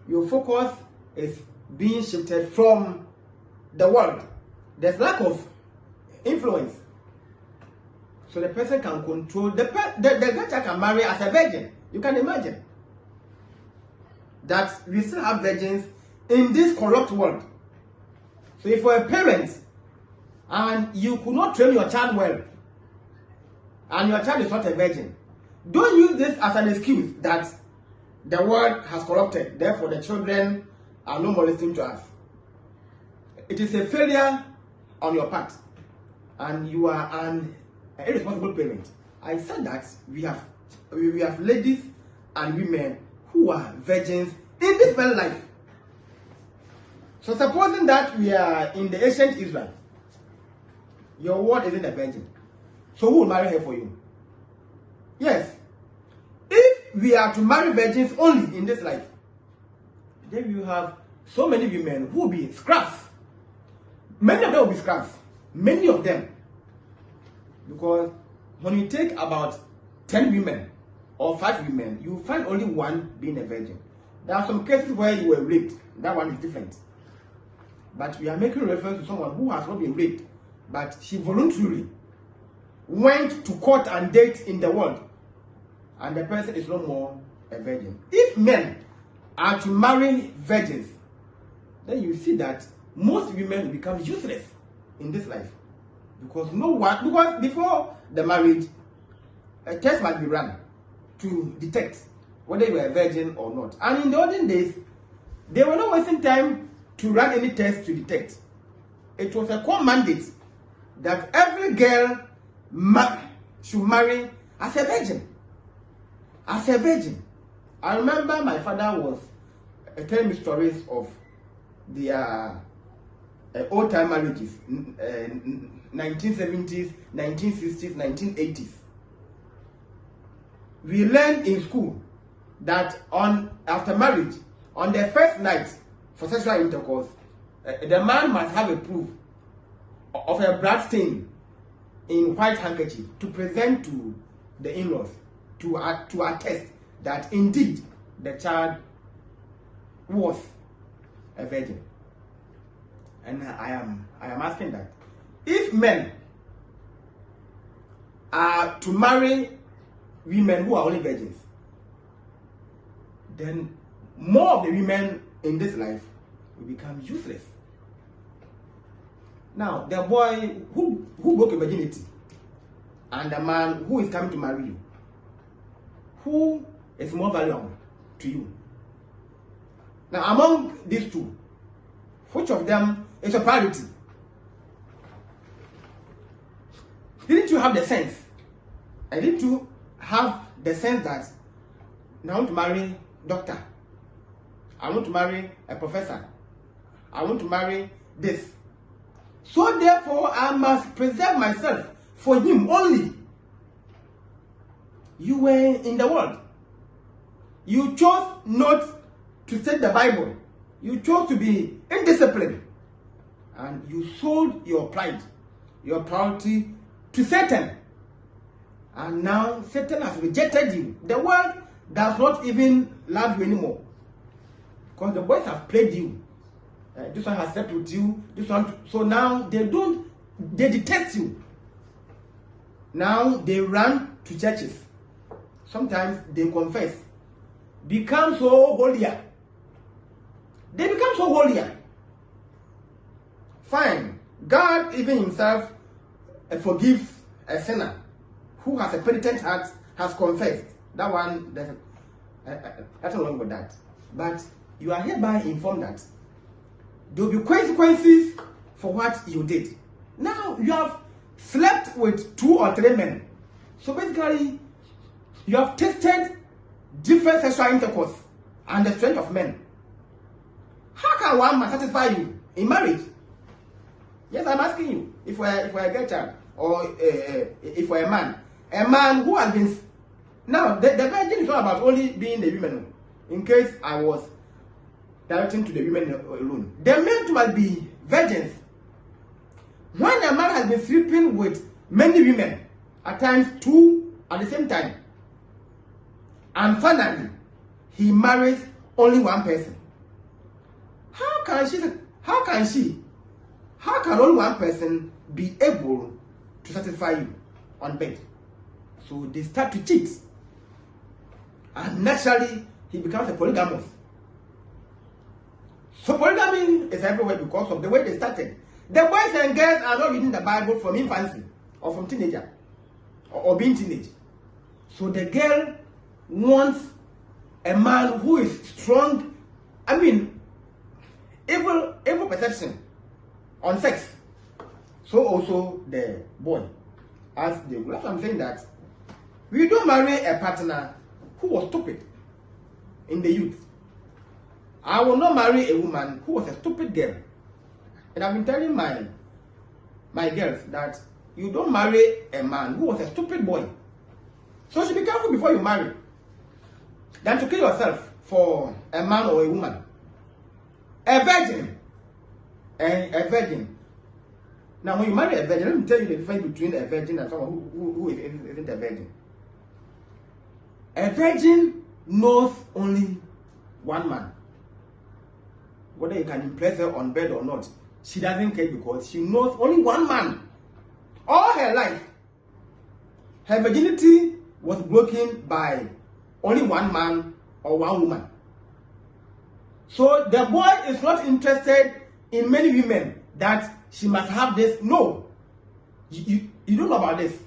your focus is being shifted from the world. There's lack of influence. So the person can control, the girl child can marry as a virgin. You can imagine that we still have virgins in this corrupt world. So if you're a parent and you could not train your child well, and your child is not a virgin, don't use this as an excuse that the world has corrupted, therefore the children are no more listening to us. It is a failure on your part, and you are an irresponsible parent. I said that we have ladies and women who are virgins in this very life. So supposing that we are in the ancient Israel, your word isn't a virgin. So who will marry her for you? Yes. If we are to marry virgins only in this life, then you have so many women who will be scraps. Many of them will be scraps. Many of them. Because when you take about 10 women or 5 women, you find only one being a virgin. There are some cases where you were raped. That one is different. But we are making reference to someone who has not been raped, but she voluntarily went to court and date in the world, and the person is no more a virgin. If men are to marry virgins, then you see that most women will become useless in this life. Because before the marriage, a test must be run to detect whether you are a virgin or not. And in the olden days, they were not wasting time to run any test to detect. It was a core mandate that every girl should marry as a virgin. As a virgin. I remember my father was telling me stories of the old-time marriages, 1970s, 1960s, 1980s. We learned in school that after marriage, on the first night for sexual intercourse, the man must have a proof of a blood stain in white handkerchief to present to the in-laws to attest that indeed the child was a virgin. And I am asking that if men are to marry women who are only virgins, then more of the women in this life will become useless. Now, the boy who broke a virginity and the man who is coming to marry you, who is more valuable to you? Now, among these two, which of them is a priority? Didn't you have the sense? And didn't you have the sense that I want to marry doctor, I want to marry a professor, I want to marry this, so therefore I must preserve myself for him only? You were in the world. You chose not to study the Bible. You chose to be indisciplined. And you sold your pride, your priority to Satan. And now Satan has rejected you. The world does not even love you anymore. Because the boys have played you. This one has slept with you. This one. So now they detest you. Now they run to churches. Sometimes they confess. Become so holier. They become so holier. Fine. God even himself forgives a sinner who has a penitent heart, has confessed. That one, that's nothing wrong with that. But you are hereby informed that there will be consequences for what you did. Now you have slept with 2 or 3 men. So basically, you have tasted different sexual intercourse and the strength of men. How can one man satisfy you in marriage? Yes, I'm asking you. If we're a girl child or if we're a man who has been. Now, the virgin is not about only being the women. In case I was directing to the women alone, the men must be virgins. When a man has been sleeping with many women, at times 2 at the same time, and finally he marries only one person, how can only one person be able to satisfy you on bed? So they start to cheat, and naturally he becomes a polygamous. So polygamy is everywhere because of the way they started. The boys and girls are not reading the Bible from infancy or from teenager or being teenage. So the girl wants a man who is strong. I mean, evil perception on sex. So also the boy, as the that's what I'm saying, that we don't marry a partner who was stupid in the youth. I will not marry a woman who was a stupid girl. And I've been telling my girls that you don't marry a man who was a stupid boy. So you should be careful before you marry than to kill yourself for a man or a woman. A virgin Now, when you marry a virgin, let me tell you the difference between a virgin and someone who isn't a virgin. A virgin knows only one man. Whether you can impress her on bed or not, she doesn't care because she knows only one man. All her life, her virginity was broken by only one man or one woman. So the boy is not interested in many women that she must have this. No, you don't know about this.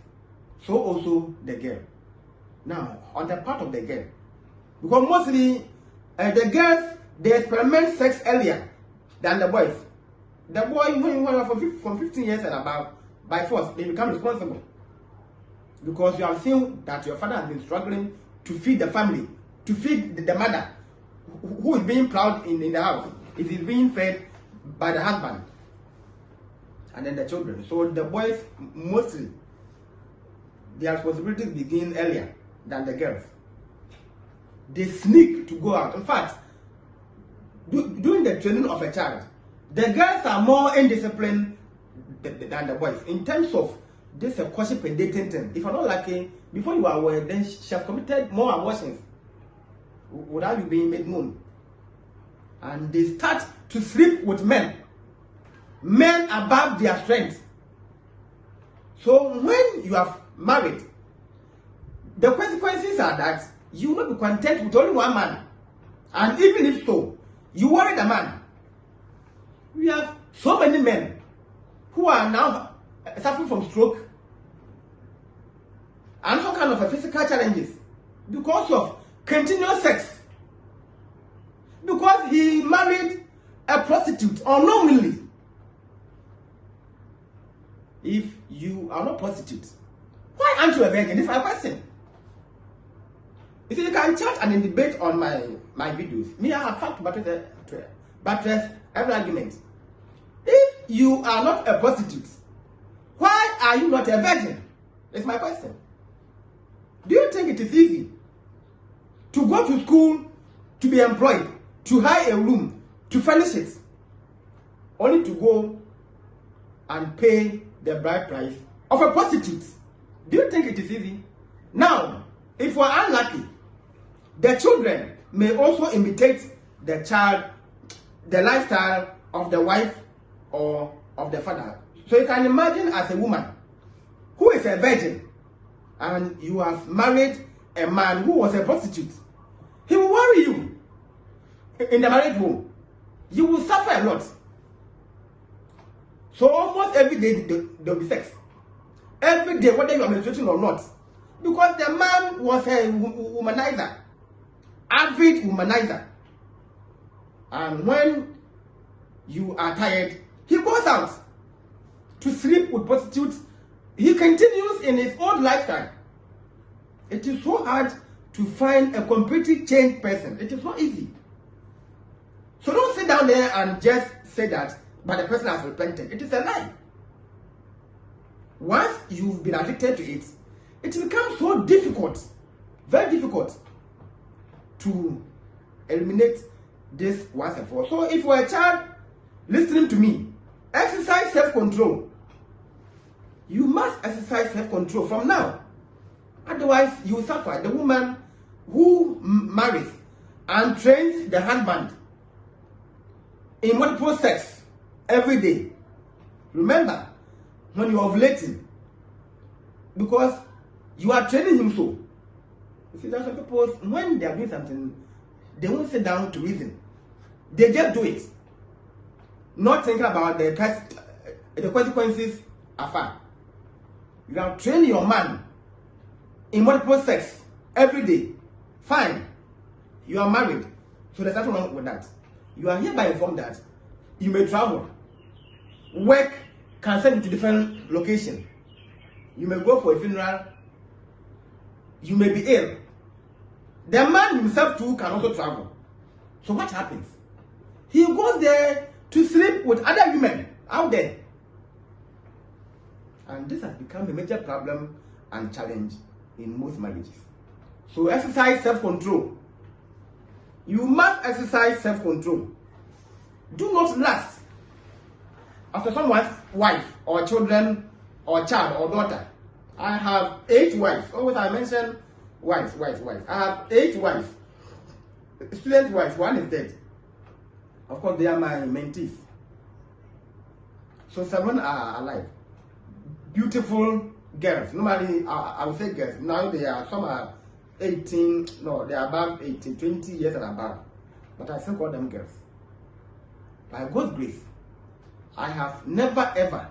So also the girl. Now, on the part of the girl, because mostly the girls, they experiment sex earlier than the boys. The boy, when you are from 15 years and above, by force, they become responsible. Because you have seen that your father has been struggling to feed the family, to feed the mother, who is being proud in the house. It is being fed by the husband and then the children. So the boys, mostly, their responsibilities begin earlier than the girls. They sneak to go out. In fact, during the training of a child, the girls are more indisciplined than the boys in terms of this courtship and dating thing. If you're not lucky, before you are aware, then she has committed more abortions without you being made known. And they start to sleep with men above their strength. So when you have married, the consequences are that you will not be content with only one man. And even if so, you worry the man. We have so many men who are now suffering from stroke and some kind of physical challenges because of continuous sex. Because he married a prostitute unknowingly. If you are not prostitute, why aren't you a virgin? This is my question. You see, you can chat and debate on my videos. Me, I have fact buttress every argument. If you are not a prostitute, why are you not a virgin? That's my question. Do you think it is easy to go to school, to be employed, to hire a room, to furnish it, only to go and pay the bride price of a prostitute? Do you think it is easy? Now, if we are unlucky, the children may also imitate the child, the lifestyle of the wife or of the father. So you can imagine as a woman who is a virgin and you have married a man who was a prostitute. He will worry you in the marriage home. You will suffer a lot. So almost every day there will be sex. Every day, whether you are menstruating or not. Because the man was a womanizer. Avid womanizer. And when you are tired, he goes out to sleep with prostitutes. He continues in his old lifestyle. It is so hard to find a completely changed person. It is not easy. So don't sit down there and just say that, but the person has repented. It is a lie. Once you've been addicted to it, it becomes so difficult, very difficult, to eliminate this once and for all. So if you're a child listening to me, exercise self-control. You must exercise self-control from now. Otherwise, you will suffer. The woman who marries and trains the husband in multiple sex every day. Remember, when you are ovulating, because you are training him so. You see, that's what people, when they are doing something, they won't sit down to reason. They just do it. Not thinking about the consequences afar. You are training your man in multiple sex every day. Fine. You are married. So there's nothing wrong with that. You are hereby informed that you may travel. Work can send you to different locations. You may go for a funeral. You may be ill. The man himself too can also travel. So what happens? He goes there to sleep with other women out there. And this has become a major problem and challenge in most marriages. So exercise self-control. You must exercise self-control. Do not lust. after someone's wife or children or child or daughter. I have 8 wives. Always I mention wives. I have 8 wives. Student wives, 1 is dead. Of course, they are my mentees. So 7 are alive. Beautiful girls. Normally, I would say girls. Now some are 18, no, they are above 18, 20 years and above. But I still call them girls. By God's grace, I have never ever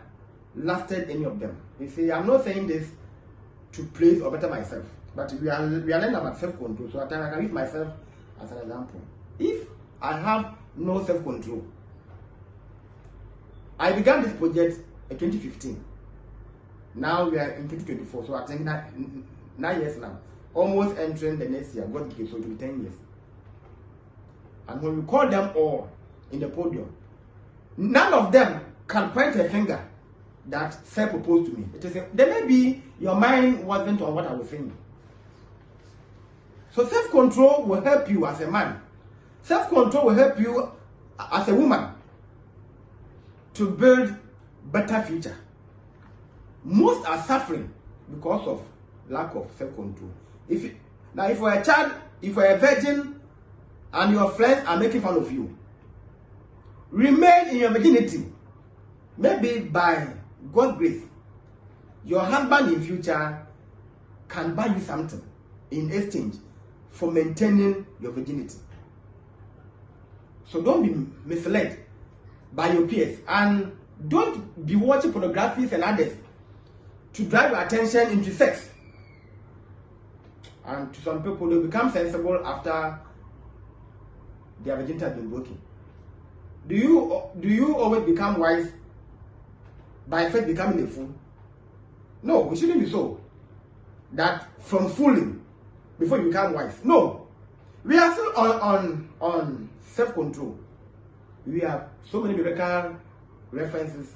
lasted any of them. You see, I'm not saying this to praise or better myself, but we are learning about self-control. So at times I can use myself as an example. If I have no self-control, I began this project in 2015. Now we are in 2024, so I think 9 years now. Almost entering the next year, God gives, so it will be 10 years. And when we call them all in the podium, none of them can point a finger that self proposed to me. It is there may be your mind wasn't on what I was saying. So self-control will help you as a man. Self-control will help you as a woman to build better future. Most are suffering because of lack of self-control. If you're a child, if you're a virgin, and your friends are making fun of you, remain in your virginity. Maybe by God's grace, your husband in future can buy you something in exchange for maintaining your virginity. So don't be misled by your peers, and don't be watching pornography and others to drive your attention into sex. And to some people, they become sensible after their virginity has been broken. Do you always become wise by first becoming a fool? No, it shouldn't be so. That from fooling before you become wise. No, we are still on self-control. We have so many biblical references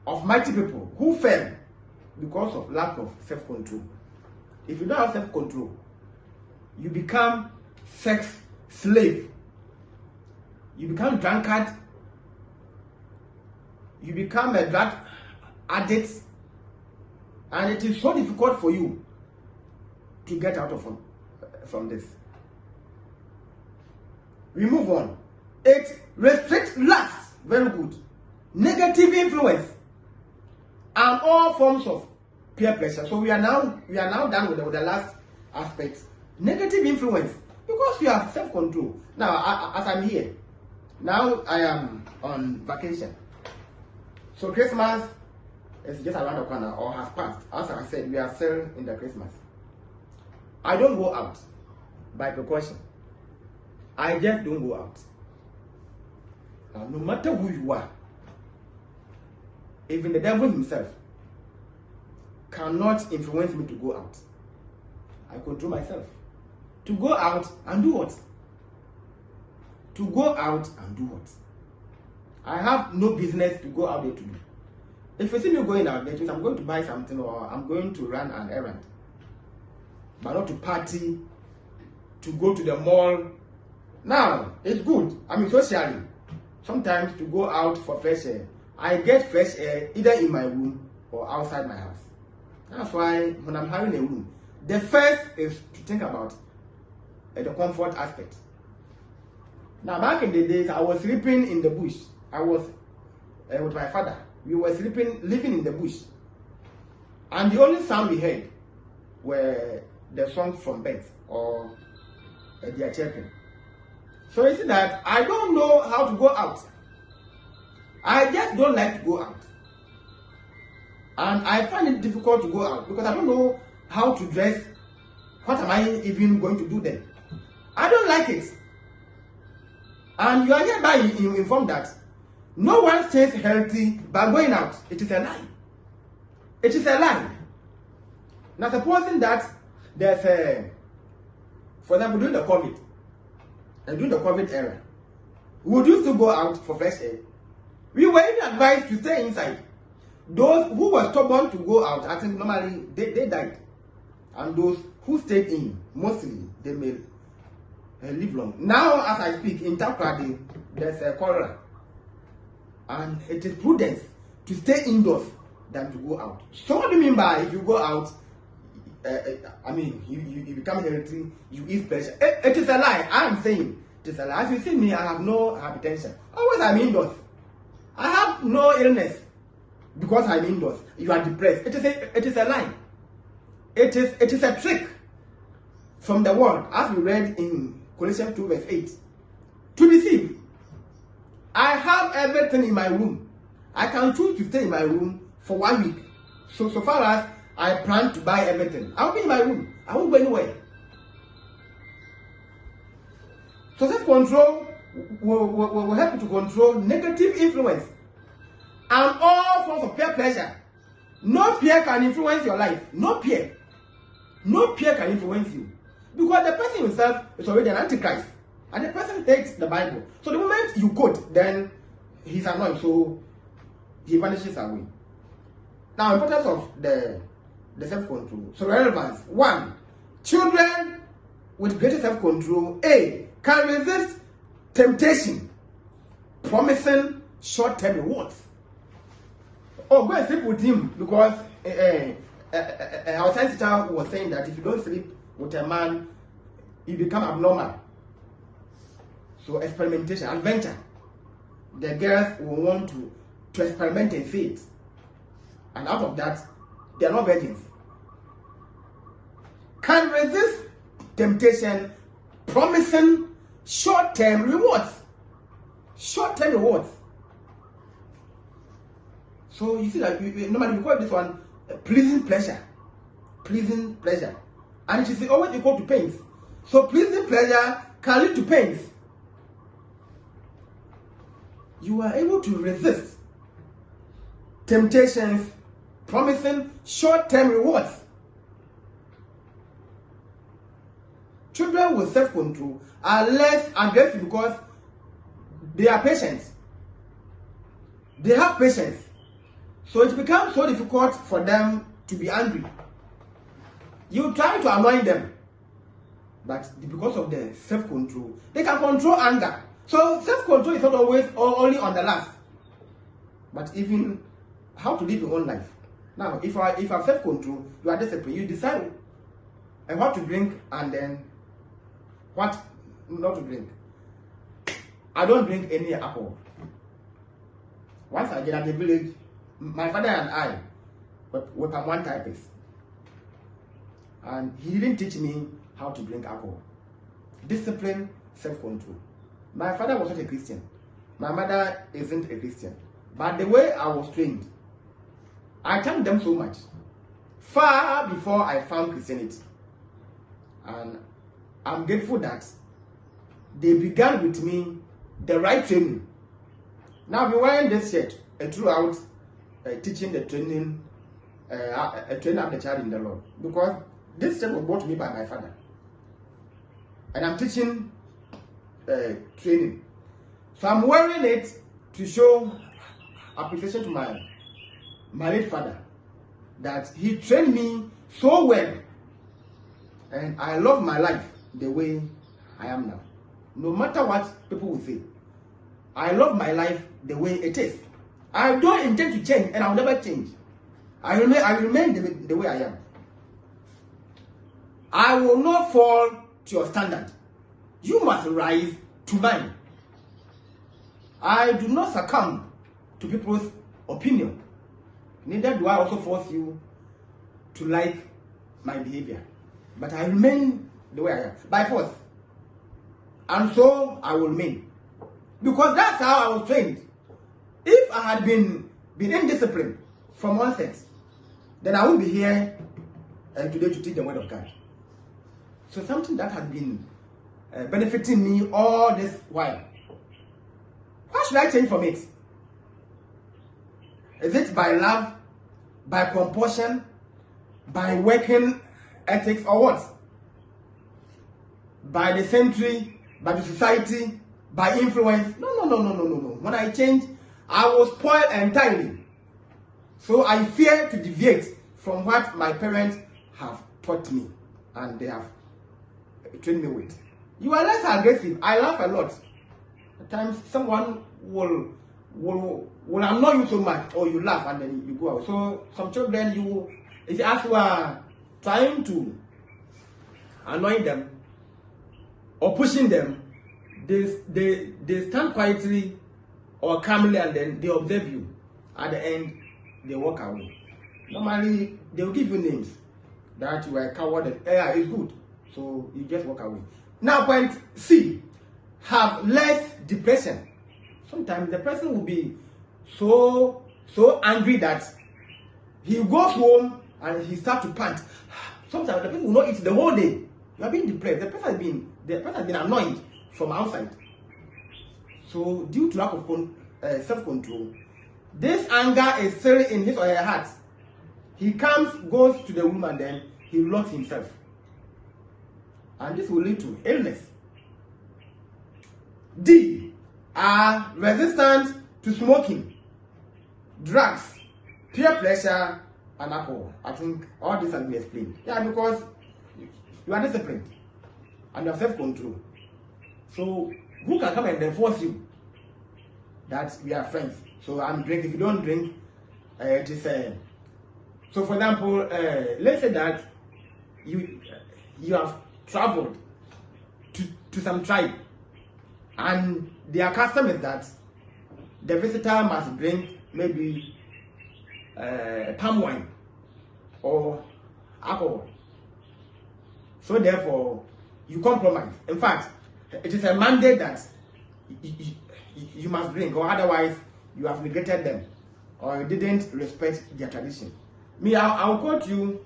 of mighty people who fell because of lack of self-control. If you don't have self-control, you become sex slave. You become drunkard. You become a drug addict. And it is so difficult for you to get out of from this. We move on. 8, restrict lust. Very good. Negative influence and all forms of peer pressure. So we are now done with the last aspect. Negative influence, because you have self-control. Now, as I'm here, now I am on vacation. So Christmas is just around the corner, or has passed. As I said, we are still in the Christmas. I don't go out by precaution. I just don't go out. Now, no matter who you are, even the devil himself cannot influence me to go out. I control myself. To go out and do what? To go out and do what? I have no business to go out there to do. If you see me going out, that means I'm going to buy something or I'm going to run an errand. But not to party, to go to the mall. Now, it's good. I mean, socially, sometimes to go out for fresh air. I get fresh air either in my room or outside my house. That's why when I'm having a room, the first is to think about the comfort aspect. Now, back in the days, I was sleeping in the bush. I was with my father. We were living in the bush. And the only sound we heard were the songs from birds or their chirping. So you see that I don't know how to go out. I just don't like to go out. And I find it difficult to go out because I don't know how to dress. What am I even going to do then? I don't like it. And you are hereby informed that no one stays healthy by going out. It is a lie. It is a lie. Now supposing that there's a, for example, during the COVID era, we would used to go out for fresh air. We were even advised to stay inside. Those who were stubborn to go out, I think normally they died. And those who stayed in, mostly, they may live long. Now, as I speak, in Takrady, there's a cholera. And it is prudence to stay indoors than to go out. So what do you mean by if you go out, you become healthy, you eat pleasure? It is a lie. I am saying it is a lie. As you see me, I have no hypertension. Always I'm indoors. I have no illness because I'm indoors. You are depressed. It is a lie. It is a trick from the world, as we read in Colossians 2 verse 8, to deceive. I have everything in my room. I can choose to stay in my room for 1 week. So far as I plan to buy everything, I'll be in my room. I won't go anywhere. So self-control will help you to control negative influence and all forms of peer pressure. No peer can influence your life. No peer. No peer can influence you. Because the person himself is already an antichrist. And the person hates the Bible. So the moment you quote, then he's annoyed. So he vanishes away. Now, importance of the self-control. So relevance. 1. Children with greater self-control, A, can resist temptation, promising short-term rewards. Oh, go and sleep with him, because our science teacher was saying that if you don't sleep with a man, you become abnormal. So experimentation, adventure. The girls will want to experiment and see it. And out of that, they are not virgins. Can resist temptation, promising short-term rewards. Short-term rewards. So you see that normally we call this one pleasing pleasure. Pleasing pleasure. And it is always equal to pains. So pleasing pleasure can lead to pains. You are able to resist temptations, promising short-term rewards. Children with self-control are less aggressive because they are patient. They have patience. So it becomes so difficult for them to be angry. You try to annoy them, but because of the self-control, they can control anger. So self-control is not always only on the last, but even how to live your own life. Now, if you have self-control, you are disciplined. You decide what to drink and then what not to drink. I don't drink any alcohol. Once I get at the village, my father and I were one typist, and he didn't teach me how to drink alcohol. Discipline, self-control. My father was not a Christian. My mother isn't a Christian. But the way I was trained, I thanked them so much. Far before I found Christianity. And I'm grateful that they began with me the right training. Now I've been wearing this shirt throughout teaching the training, training up the child in the Lord. Because this shirt was brought to me by my father. And I'm teaching training. So I'm wearing it to show appreciation to my late father, that he trained me so well, and I love my life the way I am now. No matter what people will say, I love my life the way it is. I don't intend to change, and I'll never change. I will remain the way I am. I will not fall to your standard. You must rise to mine. I do not succumb to people's opinion. Neither do I also force you to like my behavior. But I remain the way I am, by force. And so I will remain. Because that's how I was trained. If I had been indisciplined from onset, then I won't be here today to teach the word of God. So something that has been benefiting me all this while. What should I change from it? Is it by love, by compulsion, by working ethics, or what? By the century, by the society, by influence? No. When I change, I will spoil entirely. So I fear to deviate from what my parents have taught me and they have trained me with. You are less aggressive. I laugh a lot. At times, someone will will annoy you so much, or you laugh and then you go out. So some children, as you are trying to annoy them or pushing them, they stand quietly or calmly, and then they observe you. At the end, they walk away. Normally, they will give you names that you are a coward and it's good. So you just walk away. Now, point C, have less depression. Sometimes the person will be so angry that he goes home and he starts to pant. Sometimes the person will not eat the whole day. You are being depressed. The person has been annoyed from outside. So due to lack of self-control, this anger is still in his or her heart. He goes to the room, and then he locks himself. And this will lead to illness. D, are resistant to smoking, drugs, peer pressure, and alcohol. I think all this has been explained. Yeah, because you are disciplined and you have self-control. So who can come and enforce you that we are friends? So I'm drinking. If you don't drink, it is so. For example, let's say that you have traveled to some tribe, and their custom is that the visitor must drink maybe palm wine or alcohol. So therefore, you compromise. In fact, it is a mandate that you must drink, or otherwise you have neglected them, or you didn't respect their tradition. Me, I'll quote you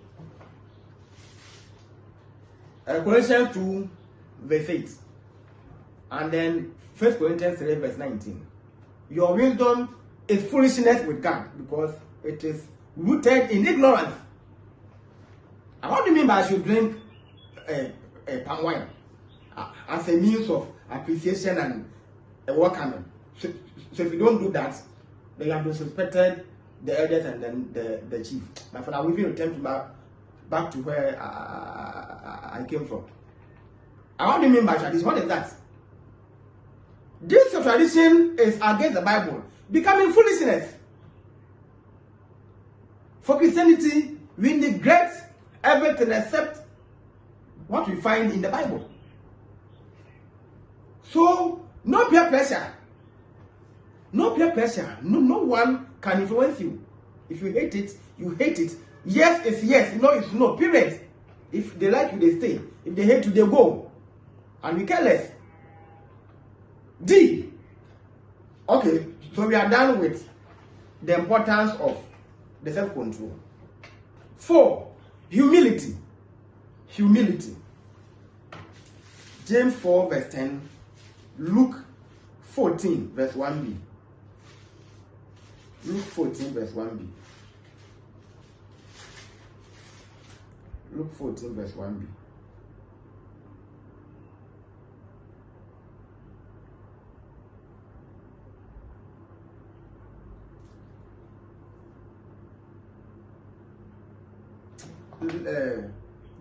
Colossians 2 verse 8, and then 1 Corinthians 3 verse 19. Your wisdom is foolishness with God, because it is rooted in ignorance. And what do you mean by I should drink palm wine as a means of appreciation and a welcoming? So if you don't do that, then you have disrespected the elders and then the chief. My friend, I will even return back to where I came from. And what do you mean by tradition? What is that? This tradition is against the Bible, becoming foolishness. For Christianity, we neglect everything except what we find in the Bible. So, no peer pressure. No peer pressure. No one can influence you. If you hate it, you hate it. Yes is yes, no is no, period. If they like you, they stay. If they hate you, they go. And we care less. D. Okay, so we are done with the importance of the self-control. 4. Humility. Humility. James 4 verse 10. Luke 14 verse 1b. Luke 14 verse 1b. Luke 14 verse 1b.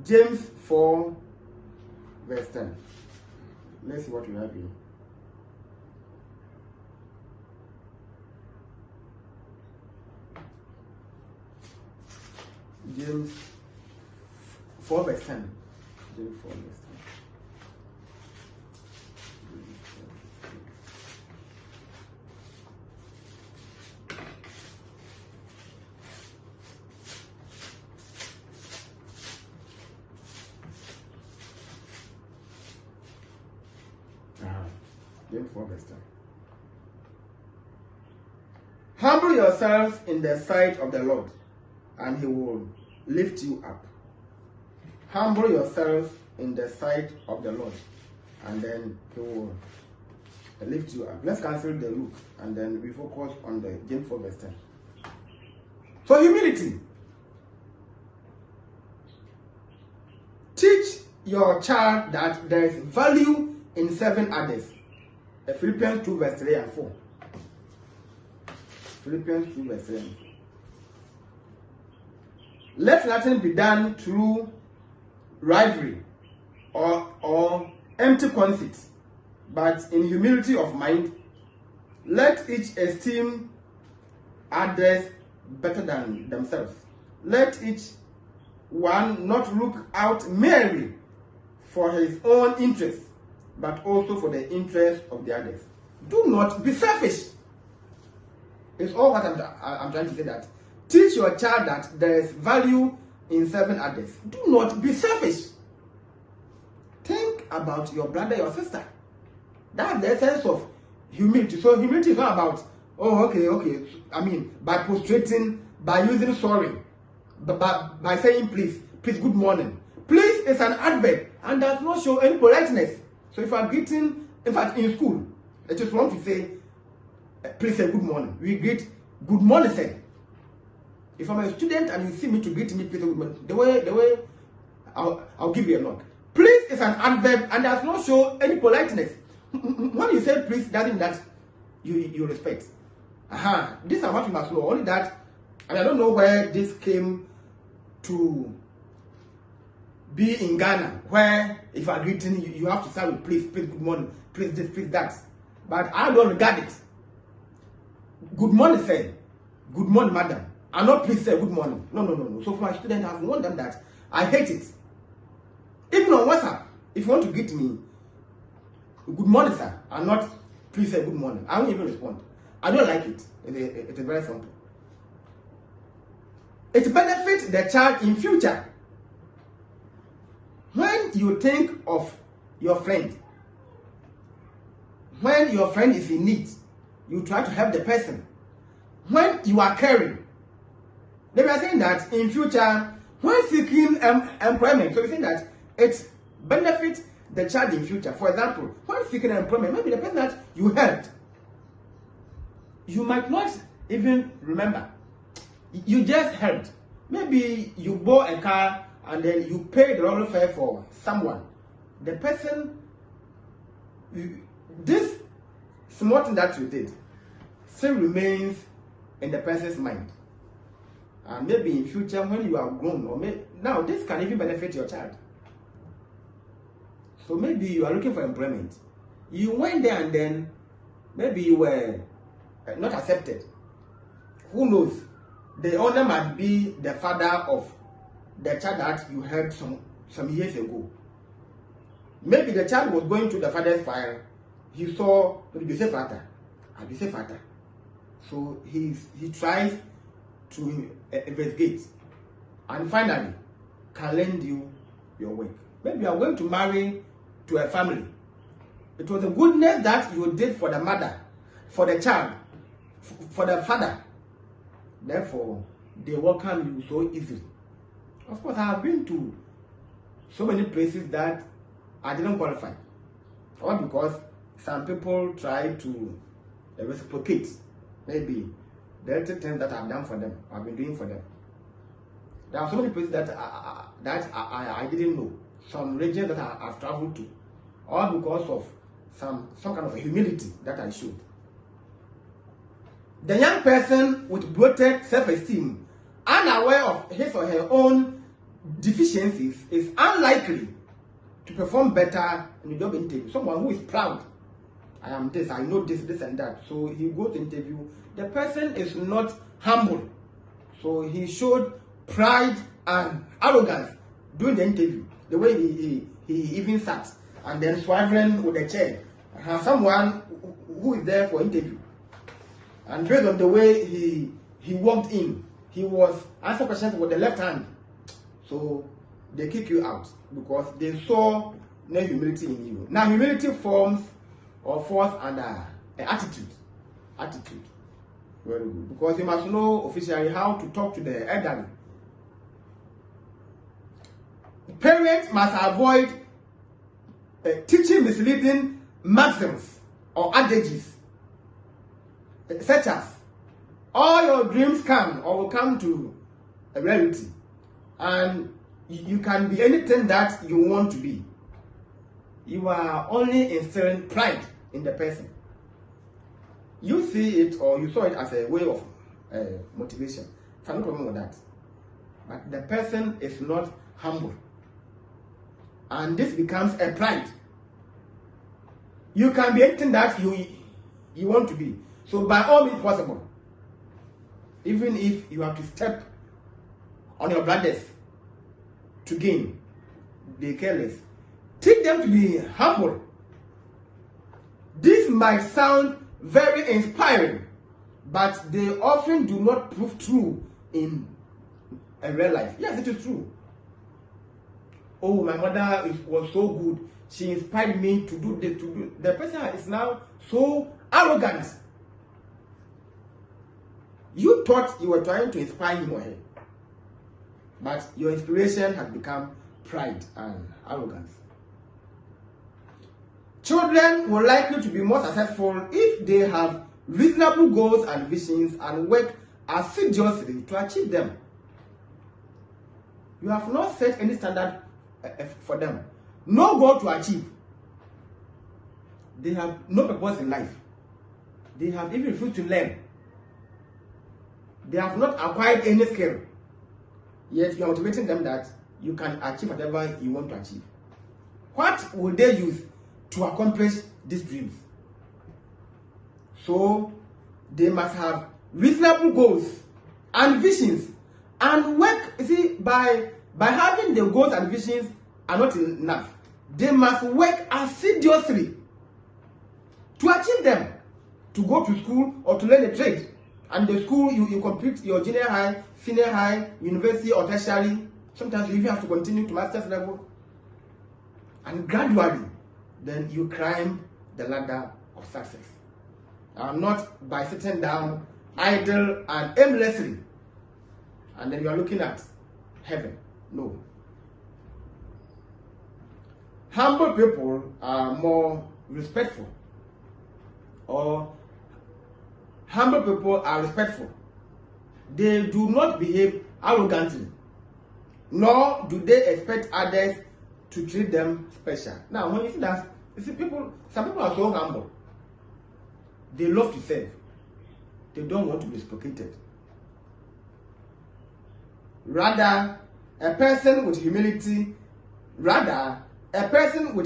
James 4 verse 10. Let's see what we have here. James 4 verse 10. James 4 verse 10. James 4 verse 10. Humble yourselves in the sight of the Lord, and he will lift you up. Humble yourselves in the sight of the Lord, and then he will lift you up. Let's cancel the Luke, and then we focus on the James 4 verse 10. So humility. Teach your child that there is value in serving others. Philippians 2 verse 3 and 4. Philippians 2 verse 3 and 4. Let nothing be done through rivalry or empty conceit, but in humility of mind, Let each esteem others better than themselves. Let each one not look out merely for his own interest, but also for the interest of the others. Do not be selfish. It's all what I'm trying to say, that teach your child that there is value in serving others. Do not be selfish. Think about your brother, your sister. That's the essence of humility. So humility is not about, oh, okay. I mean, by prostrating, by using sorry, by saying please, good morning. Please is an adverb and does not show any politeness. So if I'm greeting, in fact, in school, I just want to say, please say good morning. We greet good morning, sir. If I'm a student and you see me to greet me, please say good morning. The way I'll give you a knock. Please is an adverb and does not show any politeness. When you say please, doesn't mean that you respect. This is what you must know. Only that, and I don't know where this came to be in Ghana, where if you are greeting, you have to start with please, good morning, please this, please that. But I don't regard it. Good morning, sir. Good morning, madam. And not please say good morning. No. So for my students, I warned them that I hate it. Even on WhatsApp, if you want to greet me, good morning, sir, and not please say good morning, I won't even respond. I don't like it. It's very simple. It benefits the child in future. When you think of your friend, when your friend is in need, you try to help the person. When you are caring, they were saying that in future, when seeking employment, so we saying that it benefits the child in future. For example, when seeking employment, maybe the person that you helped, you might not even remember. You just helped. Maybe you bought a car and then you paid the road fare for someone. The person, this small thing that you did still remains in the person's mind. And maybe in future when you are grown, or now this can even benefit your child. So maybe you are looking for employment. You went there and then maybe you were not accepted. Who knows? The owner might be the father of the child that you helped some years ago. Maybe the child was going to the father's file. He saw Abise Fata. So he tries to investigate and finally can lend you your work. Maybe you are going to marry to a family. It was the goodness that you did for the mother, for the child, for the father. Therefore, they welcome you so easily. Of course, I have been to so many places that I didn't qualify. All because some people try to reciprocate maybe the little things that I've done for them, I've been doing for them. There are so many places that I didn't know. Some regions that I've traveled to, all because of some kind of humility that I showed. The young person with bloated self-esteem, unaware of his or her own deficiencies, is unlikely to perform better in the job interview. Someone who is proud, I am this, I know this and that. So he goes to interview. The person is not humble. So he showed pride and arrogance during the interview. The way he even sat and then swaggering with the chair. Someone who is there for interview. And based on the way he walked in, he was answering questions with the left hand. So they kick you out because they saw no humility in you. Now humility forms or falls under attitude. Attitude. Very good. Because you must know officially how to talk to the elderly. Parents must avoid teaching misleading maxims or adages, such as all your dreams can or will come to a reality, and you can be anything that you want to be. You are only instilling pride in the person. You see it or you saw it as a way of motivation. So no problem with that. But the person is not humble. And this becomes a pride. You can be anything that you want to be. So by all means possible, even if you have to step on your brothers to gain, be careless. Teach them to be humble. This might sound very inspiring, but they often do not prove true in a real life. Yes, it is true. Oh, my mother was so good. She inspired me to do this, to do. The person is now so arrogant. You thought you were trying to inspire him or her, but your inspiration has become pride and arrogance. Children will likely to be more successful if they have reasonable goals and visions and work assiduously to achieve them. You have not set any standard for them. No goal to achieve. They have no purpose in life. They have even refused to learn. They have not acquired any skill. Yet you are motivating them that you can achieve whatever you want to achieve. What will they use to accomplish these dreams? So they must have reasonable goals and visions and work. You see, by having the goals and visions are not enough. They must work assiduously to achieve them, to go to school or to learn a trade. And the school, you complete your junior high, senior high, university or tertiary. Sometimes you even have to continue to master's level. And gradually, then you climb the ladder of success. Not by sitting down idle and aimlessly, and then you are looking at heaven. No. Humble people are more respectful, or humble people are respectful. They do not behave arrogantly, nor do they expect others to treat them special. Now, when you see that, you see some people are so humble. They love to serve. They don't want to be reciprocated. Rather, a person with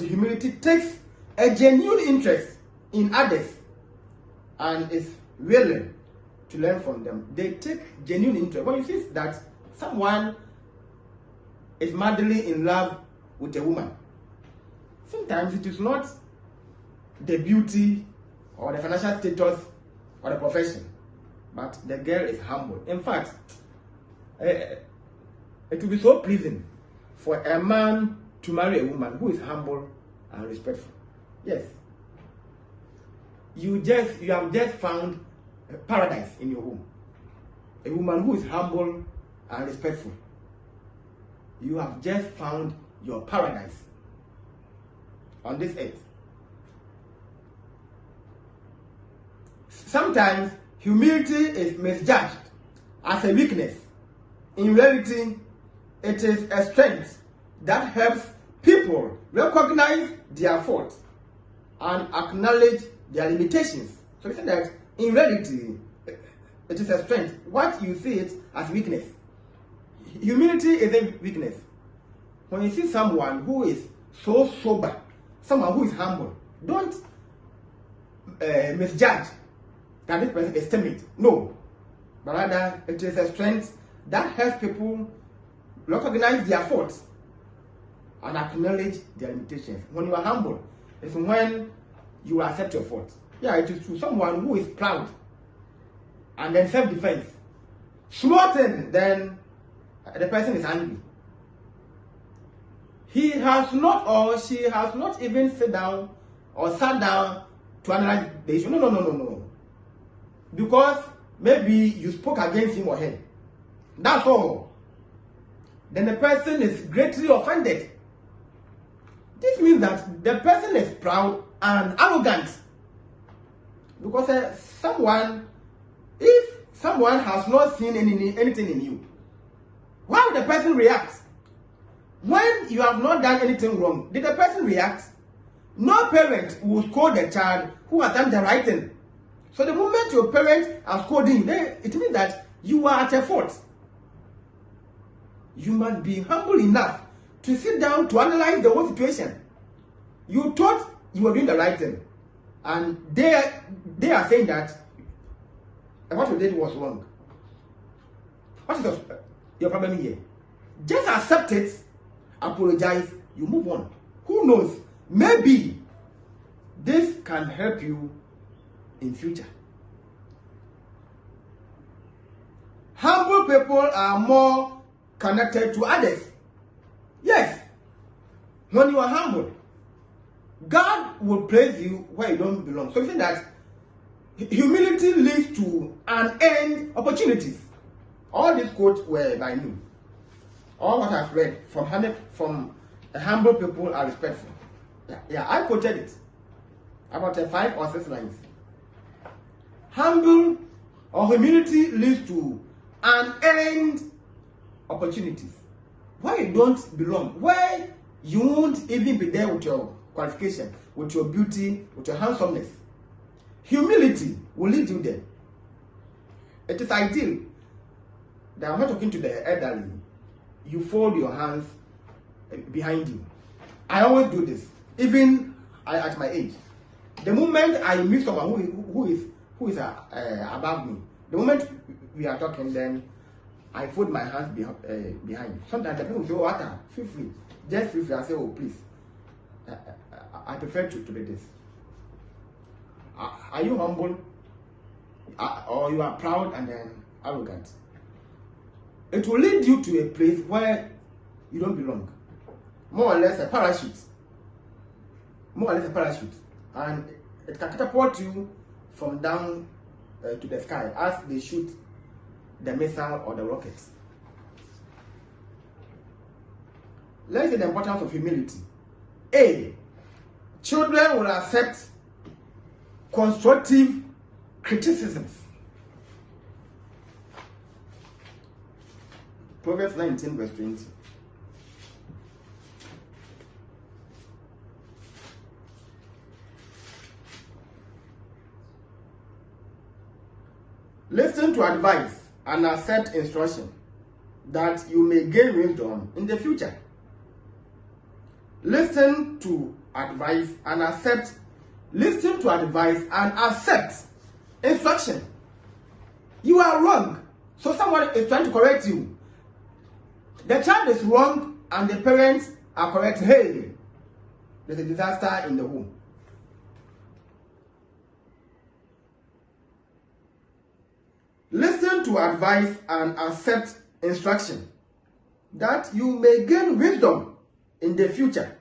humility takes a genuine interest in others and is willing to learn from them. They take genuine interest. When you see that someone is madly in love with a woman, sometimes it is not the beauty or the financial status or the profession, but the girl is humble. In fact, it will be so pleasing for a man to marry a woman who is humble and respectful. Yes. You have just found paradise in your home. A woman who is humble and respectful. You have just found your paradise on this earth. Sometimes humility is misjudged as a weakness. In reality, it is a strength that helps people recognize their faults and acknowledge their limitations. So we say that in reality, it is a strength. What you see it as weakness. Humility is a weakness. When you see someone who is so sober, someone who is humble, don't misjudge that this person is timid. No. But rather, it is a strength that helps people recognize their faults and acknowledge their limitations. When you are humble, it's when you accept your faults. Yeah, it is true. Someone who is proud and then self-defense, small thing, then the person is angry. He has not or she has not even sat down to analyze the issue. No. Because maybe you spoke against him or her. That's all. Then the person is greatly offended. This means that the person is proud and arrogant. Because if someone has not seen anything in you, why would the person react? When you have not done anything wrong, did the person react? No parent will scold the child who has done the right thing. So the moment your parents are scolding, it means that you are at a fault. You must be humble enough to sit down to analyze the whole situation. You thought you were doing the right thing, and they are saying that and what you did was wrong. What is your problem here? Just accept it, apologize, you move on. Who knows? Maybe this can help you in future. Humble people are more connected to others. Yes. When you are humble, God will place you where you don't belong. So you see that humility leads to unearned opportunities. All these quotes were by me. All what I've read from humble people are respectful. Yeah, I quoted it. About 5 or 6 lines. Humble or humility leads to unearned opportunities. Where you don't belong, where you won't even be there with your qualification, with your beauty, with your handsomeness. Humility will lead you there. It is ideal that I'm not talking to the elderly. You fold your hands behind you. I always do this, even at my age. The moment I meet someone who is above me, the moment we are talking, then I fold my hands behind. Sometimes the people will say, "Oh, Ata, feel free. Just feel free." I say, "Oh, please. I prefer to be this." Are you humble? Or you are proud and then arrogant? It will lead you to a place where you don't belong. More or less a parachute. More or less a parachute. And it can catapult you from down to the sky as they shoot the missile or the rockets. Let's see the importance of humility. A. Children will accept constructive criticisms. Proverbs 19 verse 20. Listen to advice and accept instruction, that you may gain wisdom in the future. Listen to advice and accept. Listen to advice and accept instruction. You are wrong, so someone is trying to correct you. The child is wrong and the parents are correct. Hey, there's a disaster in the home. Listen to advice and accept instruction, that you may gain wisdom in the future.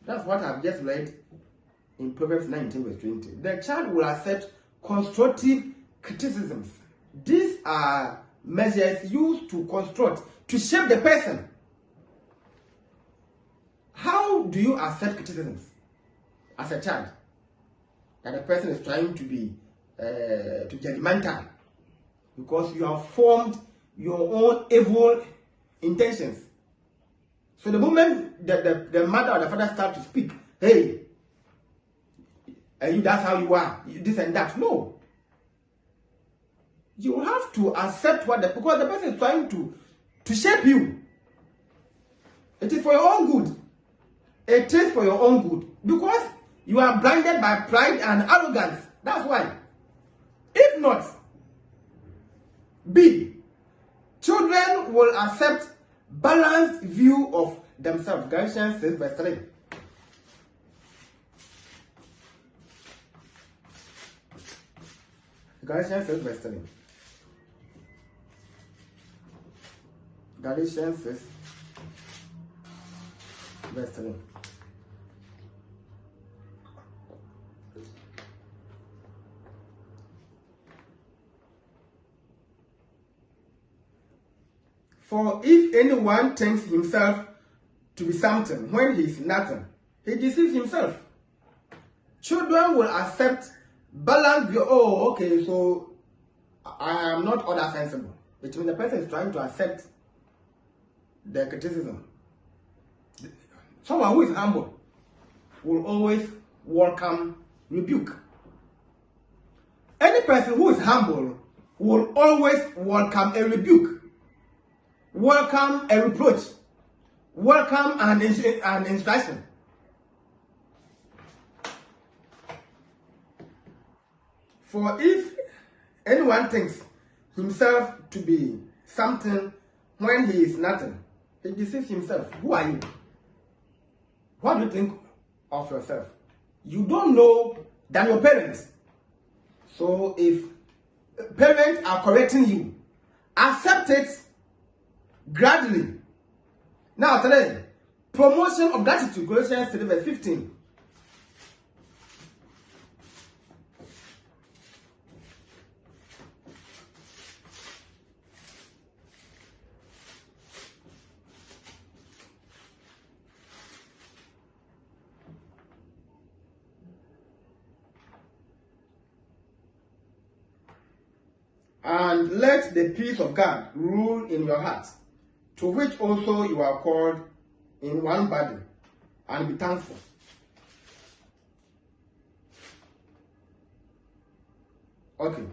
That's what I've just read in Proverbs 19 verse 20. The child will accept constructive criticisms. These are measures used to construct, to shape the person. How do you accept criticisms as a child? That a person is trying to be to judgmental because you have formed your own evil intentions. So the moment the mother or the father start to speak, hey, that's how you are, this and that. No. You have to accept because the person is trying to shape you. It is for your own good. It is for your own good. Because you are blinded by pride and arrogance. That's why. If not, B. Children will accept balanced view of themselves. Galatians 6 verse 3. Galatians 6 verse 3. Galatians 6 verse 3. For if anyone thinks himself to be something when he is nothing, he deceives himself. Children will accept balanced view. Oh, okay, so I am not other sensible. Which means the person is trying to accept the criticism. Someone who is humble will always welcome rebuke. Any person who is humble will always welcome a rebuke, welcome a reproach, welcome an instruction. For if anyone thinks himself to be something when he is nothing, he deceives himself. Who are you? What do you think of yourself? You don't know than your parents. So if parents are correcting you, accept it gradually. Now today, promotion of gratitude, Galatians 3 verse 15. And let the peace of God rule in your heart, to which also you are called in one body, and be thankful. Okay.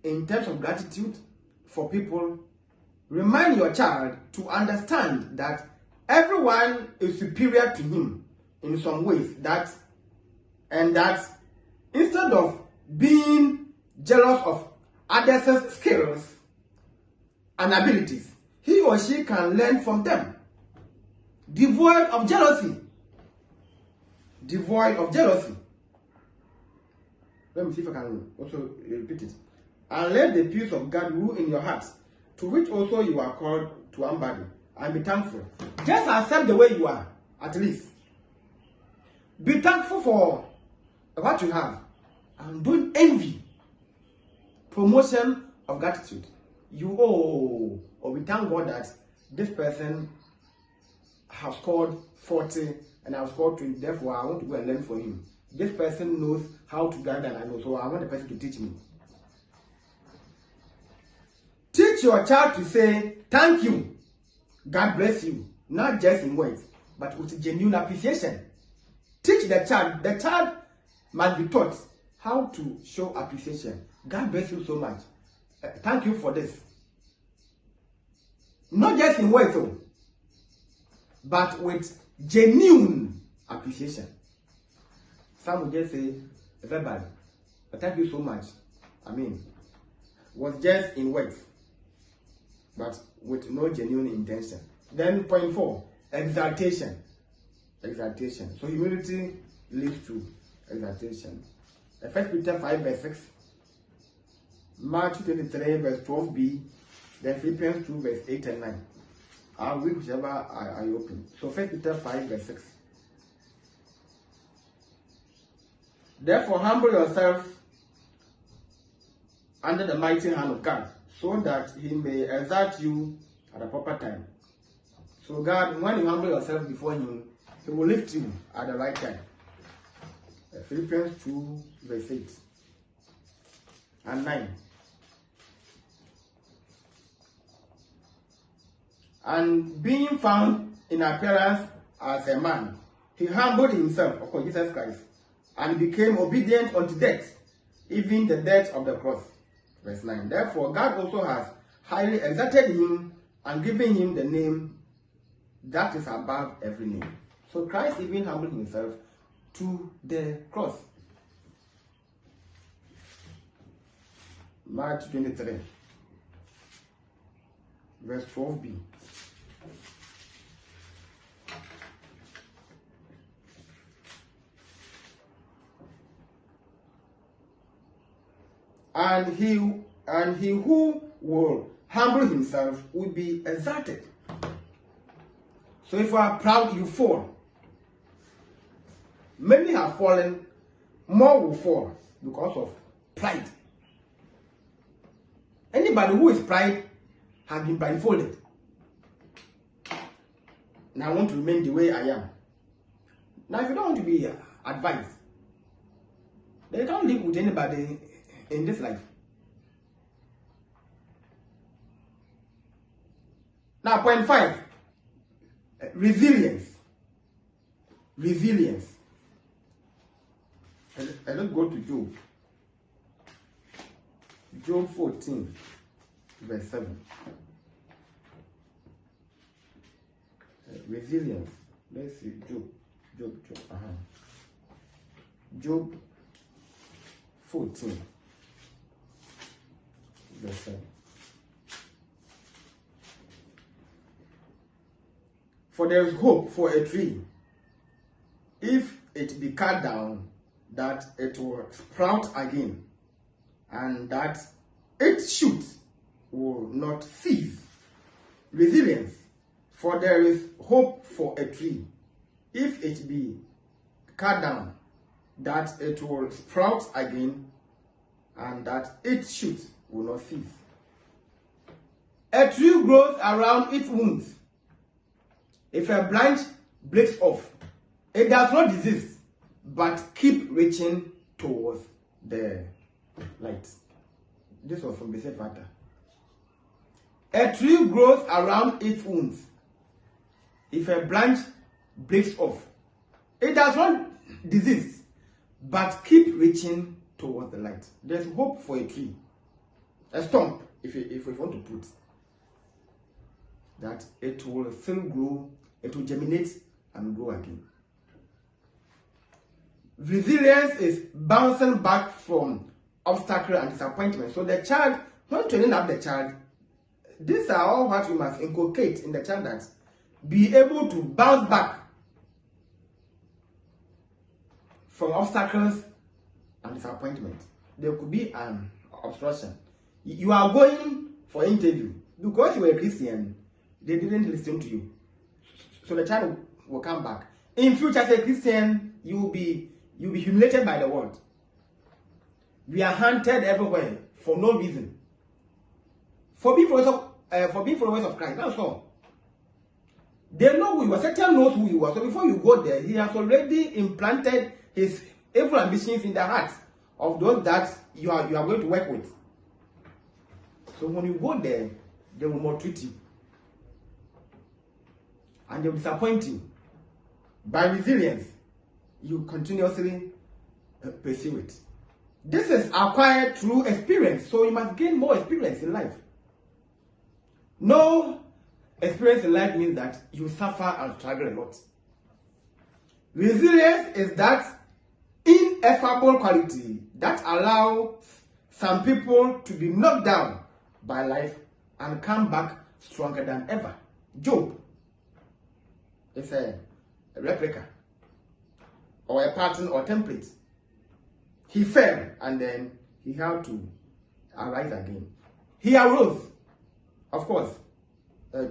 In terms of gratitude for people, remind your child to understand that everyone is superior to him in some ways, and that instead of being jealous of others' skills and abilities, he or she can learn from them. Devoid of jealousy. Devoid of jealousy. Let me see if I can also repeat it. And let the peace of God rule in your hearts, to which also you are called to one body, and be thankful. Just accept the way you are, at least. Be thankful for what you have. And don't envy. Promotion of gratitude. Or we thank God that this person has scored 40 and I've scored 20. Therefore, I want to go and learn from him. This person knows how to guide and I know, so I want the person to teach me. Teach your child to say thank you, God bless you, not just in words, but with genuine appreciation. Teach the child. The child must be taught how to show appreciation. God bless you so much. Thank you for this. Not just in words, but with genuine appreciation. Some will just say verbally, thank you so much. I mean, was just in words, but with no genuine intention. Then point 4, exaltation. Exaltation. So humility leads to exaltation. 1 Peter 5 verse 6, Matthew 23 verse 12b, then Philippians 2 verse 8 and 9. I'll read whichever I open. So 1 Peter 5 verse 6. Therefore humble yourself under the mighty hand of God, so that he may exalt you at a proper time. So God, when you humble yourself before him, he will lift you at the right time. Philippians 2 verse 8 and 9. And being found in appearance as a man, he humbled himself, of course, Jesus Christ, and became obedient unto death, even the death of the cross. Verse 9. Therefore, God also has highly exalted him and given him the name that is above every name. So Christ even humbled himself to the cross. Matthew 23, verse 12b. And he who will humble himself will be exalted. So if you are proud, you fall. Many have fallen, more will fall because of pride. Anybody who is pride has been blindfolded. Now I want to remain the way I am. Now if you don't want to be advised, then you can't live with anybody in this life. Now point 5, resilience. Resilience. Let's go to Job. Job 14, verse 7. Resilience. Let's see. Job. Job 14. Verse 7. For there is hope for a tree, if it be cut down, that it will sprout again, and that its shoots will not cease. Resilience. For there is hope for a tree, if it be cut down, that it will sprout again, and that its shoots will not cease. A tree grows around its wounds. If a branch breaks off, it does not disease, but keep reaching towards the light. This was from Bese Fata. A tree grows around its wounds. If a branch breaks off, it does not disease, but keep reaching towards the light. There's hope for a tree. A stump, if we want to put, that it will still grow, it will germinate and grow again. Resilience is bouncing back from obstacle and disappointment. So the child, when training up the child, these are all what we must inculcate in the child, that be able to bounce back from obstacles and disappointment. There could be an obstruction. You are going for interview because you were a Christian, they didn't listen to you. So the child will come back. In future, as a Christian, you will be humiliated by the world. We are hunted everywhere for no reason. For being followers of Christ, that's all. They know who you are. Satan knows who you are. So before you go there, he has already implanted his evil ambitions in the hearts of those that you are going to work with. So when you go there, they will maltreat you. And they will disappoint you. By resilience, you continuously pursue it. This is acquired through experience. So you must gain more experience in life. No experience in life means that you suffer and struggle a lot. Resilience is that ineffable quality that allows some people to be knocked down by life and come back stronger than ever. Job is a replica or a pattern or template. He fell and then he had to arise again. He arose, of course,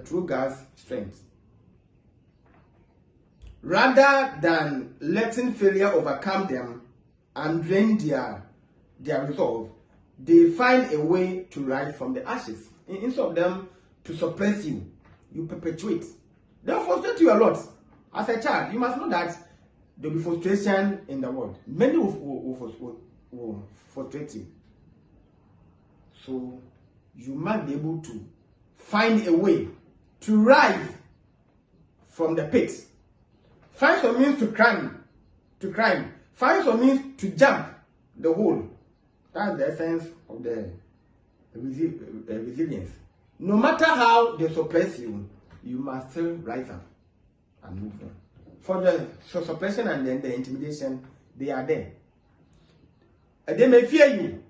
through God's strength. Rather than letting failure overcome them and drain their resolve, they find a way to rise from the ashes. Instead of them to suppress you, you perpetuate. They'll frustrate you a lot. As a child, you must know that there will be frustration in the world. Many will frustrate you. So you must be able to find a way to rise from the pit. Find some means to climb. Find some means to jump the hole. That's the essence of the resilience. No matter how they suppress you, you must still rise up and move on. For the suppression and then the intimidation, they are there. They may fear you,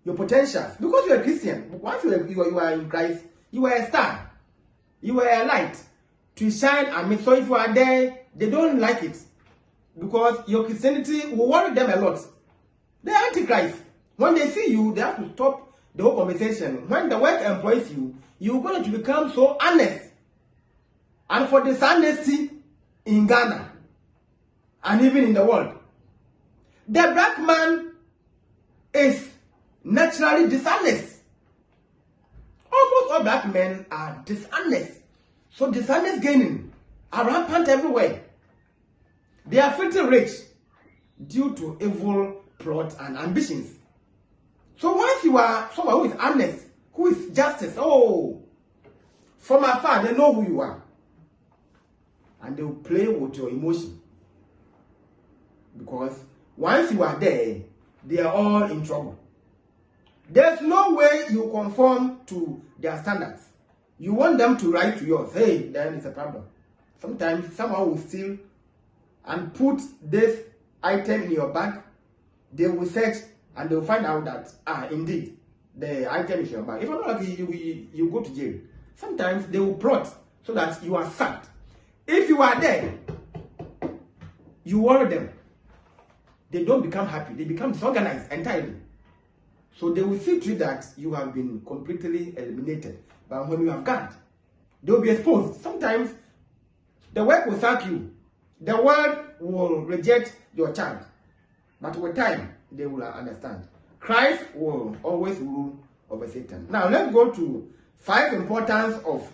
your potentials, because you are a Christian. Once you are in Christ, you are a star, you are a light to shine. And so if you are there, they don't like it because your Christianity will worry them a lot. They are antichrist. When they see you, they have to stop the whole conversation. When the work employs you, you're going to become so honest. And for dishonesty in Ghana and even in the world, the black man is naturally dishonest. Almost all black men are dishonest. So dishonest gaining are rampant everywhere. They are filthy rich due to evil plot and ambitions. So once you are someone who is honest, who is justice, from afar they know who you are. And they will play with your emotion. Because once you are there, they are all in trouble. There's no way you conform to their standards. You want them to write to yours. Hey, then it's a problem. Sometimes someone will steal and put this item in your bag. They will search and they'll find out that, indeed, the item is your bag. If I'm not lucky, you go to jail. Sometimes they will plot so that you are sacked. If you are there, you worry them. They don't become happy. They become disorganized entirely. So they will see to it that you have been completely eliminated. But when you have gone, they will be exposed. Sometimes the work will sack you. The world will reject your child. But with time, they will understand. Christ will always rule over Satan. Now, let's go to 5 importance of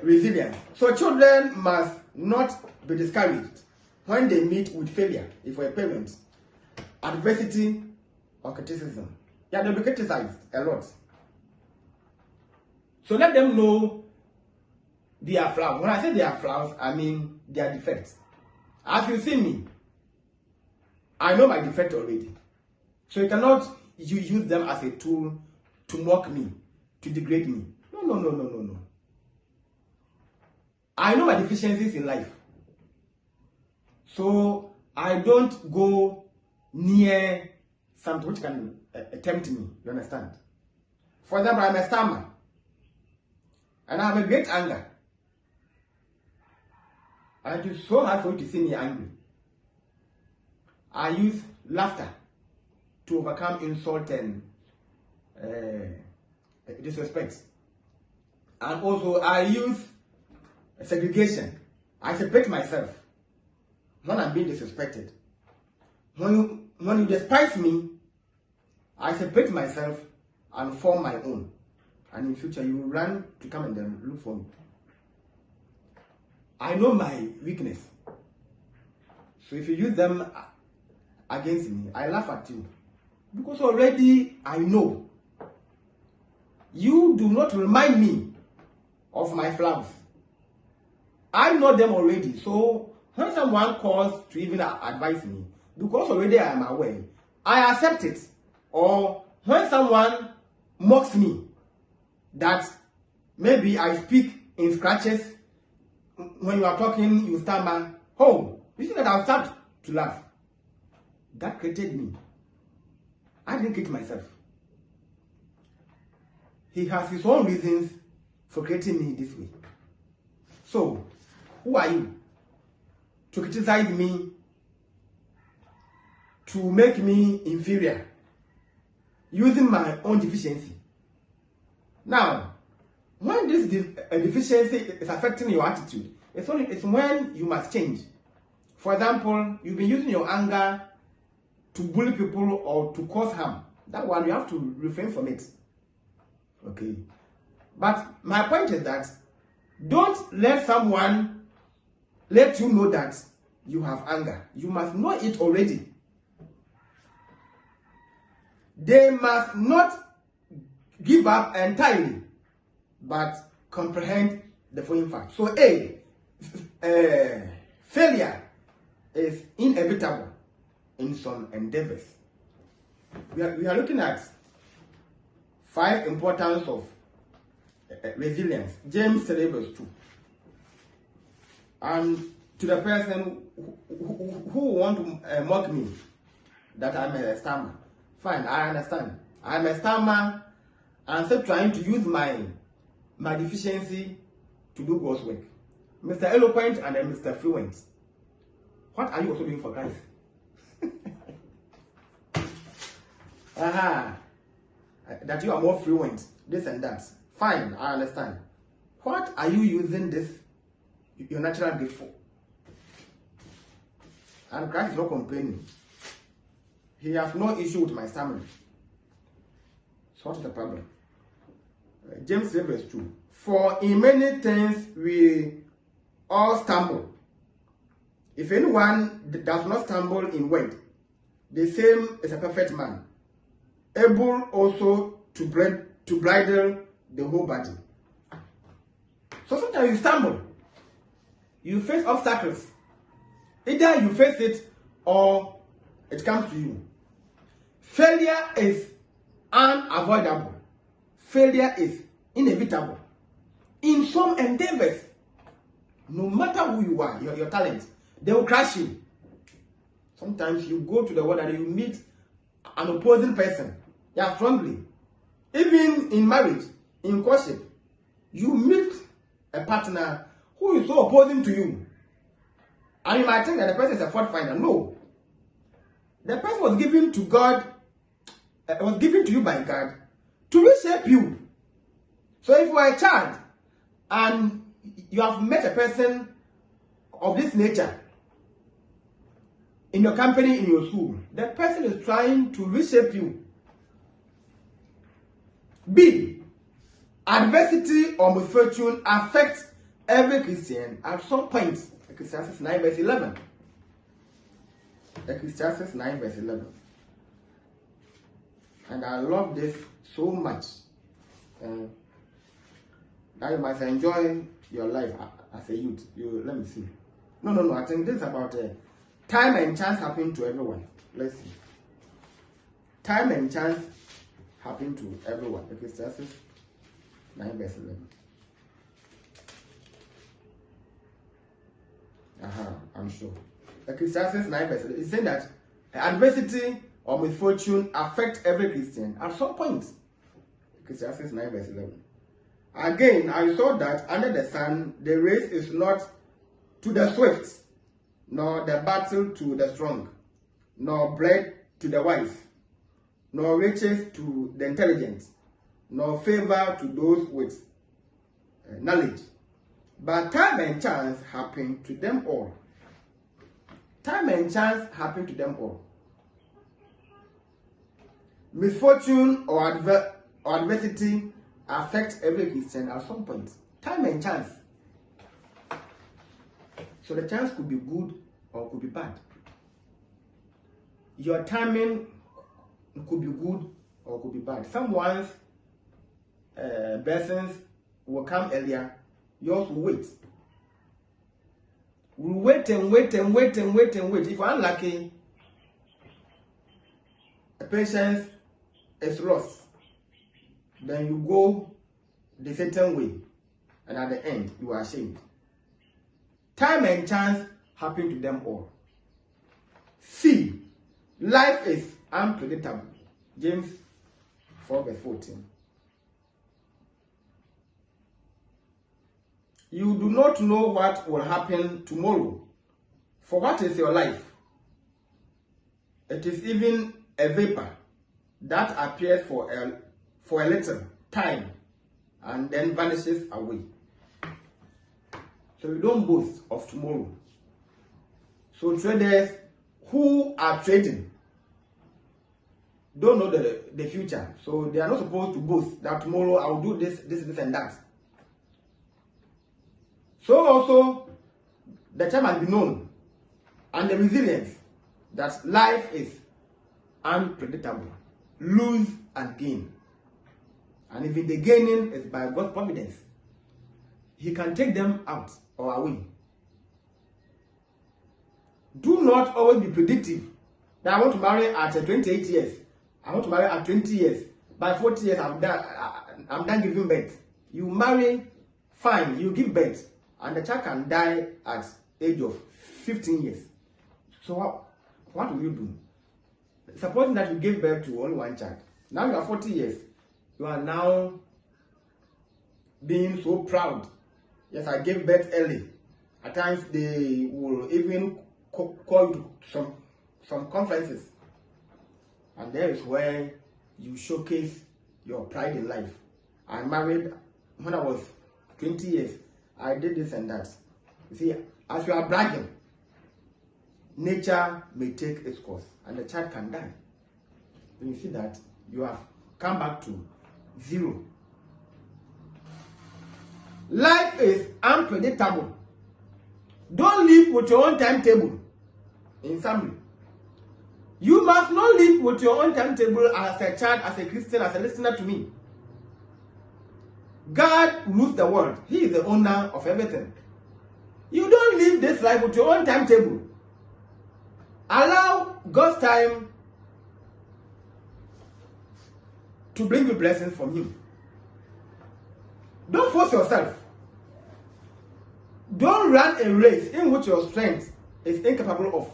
resilience. So children must not be discouraged when they meet with failure, if for a parent, adversity, or criticism. Yeah, they'll be criticized a lot. So let them know their flaws. When I say their flaws, I mean their defects. As you see me, I know my defect already. So you cannot use them as a tool to mock me, to degrade me. No. I know my deficiencies in life. So I don't go near something which can tempt me. You understand? For example, I'm a stammer. And I have a great anger. And it is so hard for you to see me angry. I use laughter to overcome insult and disrespect. And also I use segregation. I separate myself when I'm being disrespected. When you despise me, I separate myself and form my own. And in future, you will run to come and then look for me. I know my weakness. So if you use them against me, I laugh at you. Because already I know. You do not remind me of my flaws. I know them already. So when someone calls to even advise me, because already I am aware, I accept it. Or when someone mocks me, that maybe I speak in scratches, when you are talking, you stammer, oh, you see that I'll start to laugh. That created me. I didn't create myself. He has his own reasons for creating me this way. So, who are you to criticize me, to make me inferior, using my own deficiency? Now, when this deficiency is affecting your attitude, it's when you must change. For example, you've been using your anger to bully people or to cause harm. That one, you have to refrain from it. Okay? But my point is that don't let someone let you know that you have anger. You must know it already. They must not give up entirely, but comprehend the following fact. So failure is inevitable in some endeavors. We are looking at 5 importance of resilience. James 3 verse 2. And to the person who want to mock me that I'm a stammer, fine, I understand. I'm a stammer. I'm still trying to use my deficiency to do God's work. Mr. Eloquent and then Mr. Fluent. What are you also doing for Christ? That you are more fluent, this and that. Fine, I understand. What are you using this, your natural gift for? And Christ is not complaining. He has no issue with my stammering. So what is the problem? James 3 verse 2. For in many things we all stumble. If anyone does not stumble in word, the same is a perfect man, able also to bridle the whole body. So sometimes you stumble. You face obstacles. Either you face it or it comes to you. Failure is unavoidable. Failure is inevitable. In some endeavors, no matter who you are, your talent, they will crush you. Sometimes you go to the world and you meet an opposing person. Yeah, strongly. Even in marriage, in courtship, you meet a partner who is so opposing to you. And you might think that the person is a fault finder. No. The person was given to God, was given to you by God to reshape you. So if you are a child and you have met a person of this nature in your company, in your school, the person is trying to reshape you. B. Adversity or misfortune affects every Christian at some point. Ecclesiastes 9 verse 11. Ecclesiastes 9 verse 11. And I love this so much. That you must enjoy your life as a youth. Let me see. No. I think this is about time and chance happen to everyone. Let's see. Time and chance happen to everyone. Ecclesiastes 9 verse 11. I'm sure. Ecclesiastes 9 verse 11. It's saying that adversity or misfortune affect every Christian at some point. Ecclesiastes 9 verse 11. Again, I saw that under the sun, the race is not to the swift, nor the battle to the strong, nor bread to the wise, nor riches to the intelligent, nor favor to those with knowledge. But time and chance happen to them all. Time and chance happen to them all. Misfortune or adversity affects every Christian at some point. Time and chance. So the chance could be good or could be bad. Your timing could be good or could be bad. Someone's blessings will come earlier. Yours will wait. We'll wait and wait and wait and wait and wait. If you're unlucky, the patience is lost. Then you go the certain way, and at the end, you are ashamed. Time and chance happen to them all. C. Life is unpredictable. James 4 verse 14. You do not know what will happen tomorrow. For what is your life? It is even a vapor that appears for a little time and then vanishes away. So you don't boast of tomorrow. So traders who are trading don't know the future. So they are not supposed to boast that tomorrow I will do this and that. So also the time must be known and the resilience that life is unpredictable. Lose and gain. And even the gaining is by God's providence. He can take them out or away. Do not always be predictive. That I want to marry at 28 years. I want to marry at 20 years. By 40 years, I'm done giving birth. You marry, fine, you give birth. And the child can die at age of 15 years. So what will you do? Supposing that you gave birth to only one child. Now you are 40 years. You are now being so proud. Yes, I gave birth early. At times they will even call you to some conferences. And there is where you showcase your pride in life. I married when I was 20 years. I did this and that. You see, as you are bragging, nature may take its course and the child can die. When you see that, you have come back to zero. Life is unpredictable. Don't live with your own timetable. In summary, you must not live with your own timetable as a child, as a Christian, as a listener to me. God rules the world. He is the owner of everything. You don't live this life with your own timetable. Allow God's time to bring you blessings from Him. Don't force yourself. Don't run a race in which your strength is incapable of.